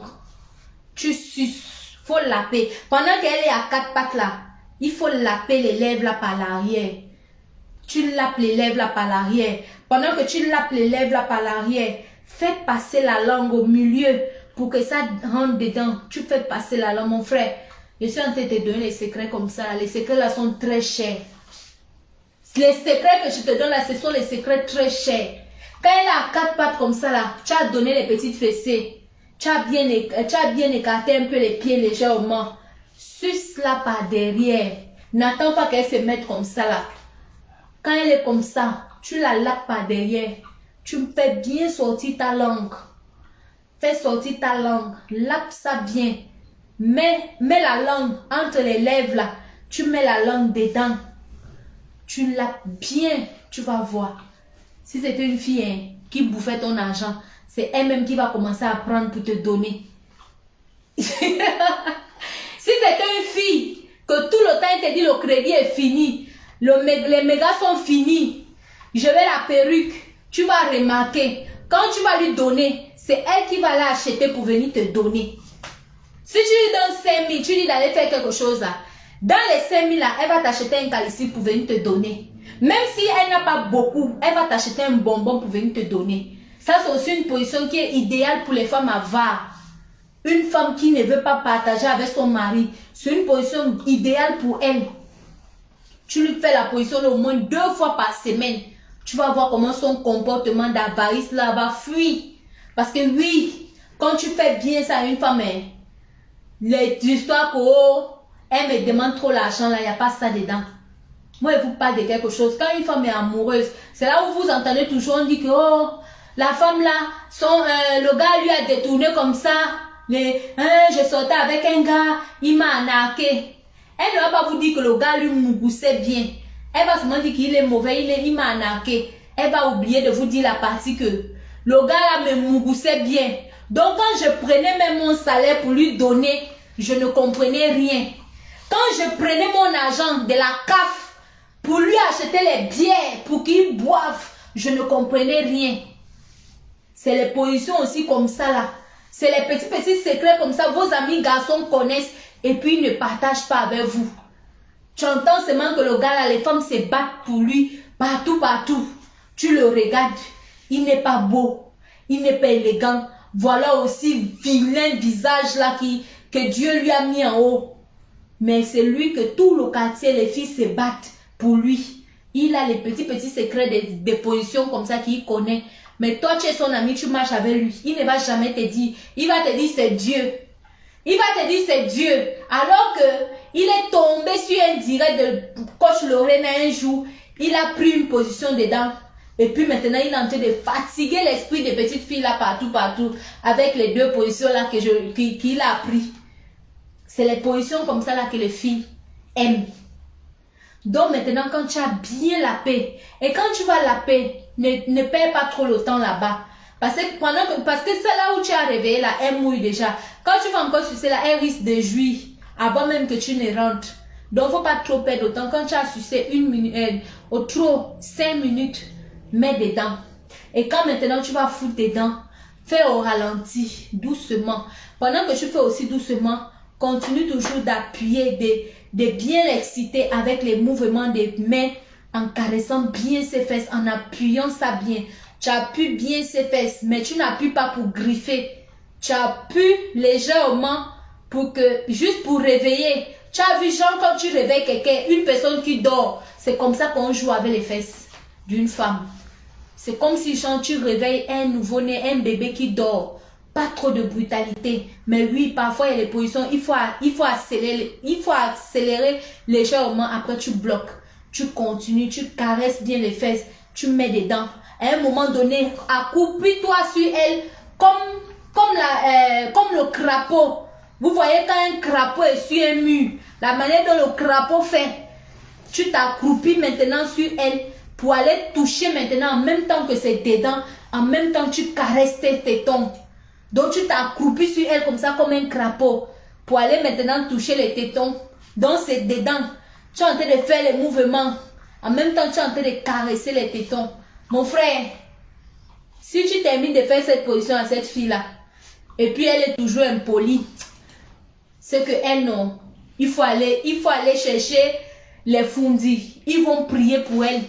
Tu suces. Faut laper. Pendant qu'elle est à 4 pattes là, il faut laper les lèvres là par l'arrière. Tu lapes les lèvres là par l'arrière. Pendant que tu lapes les lèvres là par l'arrière, fais passer la langue au milieu pour que ça rentre dedans. Tu fais passer la langue, mon frère. Je suis en train de te donner les secrets comme ça. Les secrets là sont très chers. Les secrets que je te donne là, ce sont les secrets très chers. Quand elle est à 4 pattes comme ça là, tu as donné les petites fessées. Tu as bien écarté un peu les pieds légèrement. Suce-la par derrière. N'attends pas qu'elle se mette comme ça là. Quand elle est comme ça, tu la lapes par derrière. Tu me fais bien sortir ta langue. Fais sortir ta langue. Lape ça bien. Mets la langue entre les lèvres là. Tu mets la langue dedans. Tu lapes bien. Tu vas voir. Si c'est une fille hein, qui bouffait ton argent, c'est elle-même qui va commencer à prendre pour te donner. Si c'est une fille que tout le temps elle te dit le crédit est fini, les mégas sont finis, je vais la perruque, tu vas remarquer, quand tu vas lui donner, c'est elle qui va l'acheter pour venir te donner. Si tu lui donnes 5 000, tu dis d'aller faire quelque chose là, dans les 5 000 là, elle va t'acheter un calice pour venir te donner. Même si elle n'a pas beaucoup, elle va t'acheter un bonbon pour venir te donner. Ça, c'est aussi une position qui est idéale pour les femmes avares. Une femme qui ne veut pas partager avec son mari, c'est une position idéale pour elle. Tu lui fais la position au moins 2 fois par semaine. Tu vas voir comment son comportement d'avarice là va fuir. Parce que oui, quand tu fais bien ça à une femme, les histoires que elle me demande trop l'argent là, il n'y a pas ça dedans. Moi, je vous parle de quelque chose. Quand une femme est amoureuse, c'est là où vous entendez toujours, on dit que oh, la femme là, le gars lui a détourné comme ça. Je sortais avec un gars, il m'a arnaqué. Elle ne va pas vous dire que le gars lui mougoussait bien. Elle va seulement dire qu'il est mauvais, il m'a arnaqué. Elle va oublier de vous dire la partie que le gars là me mougoussait bien. Donc quand je prenais même mon salaire pour lui donner, je ne comprenais rien. Quand je prenais mon argent de la CAF pour lui acheter les bières pour qu'il boive, je ne comprenais rien. C'est les positions aussi comme ça là. C'est les petits secrets comme ça. Vos amis garçons connaissent et puis ils ne partagent pas avec vous. Tu entends seulement que le gars là, les femmes se battent pour lui partout, partout. Tu le regardes. Il n'est pas beau. Il n'est pas élégant. Voilà aussi vilain visage là que Dieu lui a mis en haut. Mais c'est lui que tout le quartier, les filles se battent pour lui. Il a les petits secrets des positions comme ça qu'il connaît. Mais toi, tu es son ami, tu marches avec lui. Il ne va jamais te dire. Il va te dire c'est Dieu. Il va te dire c'est Dieu. Alors que il est tombé sur un direct de coach Lorena un jour. Il a pris une position dedans. Et puis maintenant, il est en train de fatiguer l'esprit des petites filles là partout. Avec les 2 positions là qu'il a appris. C'est les positions comme ça là que les filles aiment. Donc maintenant, quand tu as bien la paix, et quand tu vas la paix, ne perds pas trop le temps là-bas. Parce que c'est là où tu as réveillé là, elle mouille déjà. Quand tu vas encore sucer là, elle risque de jouir avant même que tu ne rentres. Donc, il ne faut pas trop perdre de temps. Quand tu as sucé 1 minute, au trop 5 minutes, mets dedans. Et quand maintenant tu vas foutre dedans, fais au ralenti, doucement. Pendant que tu fais aussi doucement, continue toujours d'appuyer, de bien l'exciter avec les mouvements des mains, en caressant bien ses fesses, en appuyant ça bien. Tu appuies bien ses fesses, mais tu n'appuies pas pour griffer. Tu appuies légèrement juste pour réveiller. Tu as vu, genre, quand tu réveilles quelqu'un, une personne qui dort, c'est comme ça qu'on joue avec les fesses d'une femme. C'est comme si, genre, tu réveilles un nouveau-né, un bébé qui dort. Pas trop de brutalité. Mais oui, parfois, il y a des positions, il faut accélérer légèrement, après tu bloques. Tu continues, tu caresses bien les fesses, tu mets dedans. À un moment donné, accroupis-toi sur elle comme le crapaud. Vous voyez quand un crapaud est sur un mur, la manière dont le crapaud fait, tu t'accroupis maintenant sur elle pour aller toucher maintenant en même temps que c'est dedans, en même temps tu caresses tes tétons. Donc tu t'accroupis sur elle comme ça, comme un crapaud, pour aller maintenant toucher les tétons. Donc c'est dedans. Tu es en train de faire les mouvements. En même temps, tu es en train de caresser les tétons. Mon frère, si tu termines de faire cette position à cette fille-là, et puis elle est toujours impolie, c'est que elle non. Il faut aller chercher les fundis. Ils vont prier pour elle.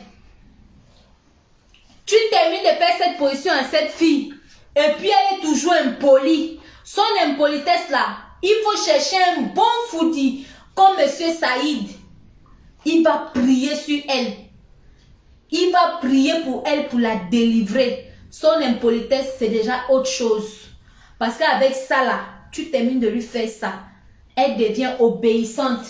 Tu termines de faire cette position à cette fille, et puis elle est toujours impolie. Son impolitesse là, il faut chercher un bon foudi, comme Monsieur Saïd. Il va prier sur elle. Il va prier pour elle pour la délivrer. Son impolitesse, c'est déjà autre chose. Parce qu'avec ça là, tu termines de lui faire ça. Elle devient obéissante.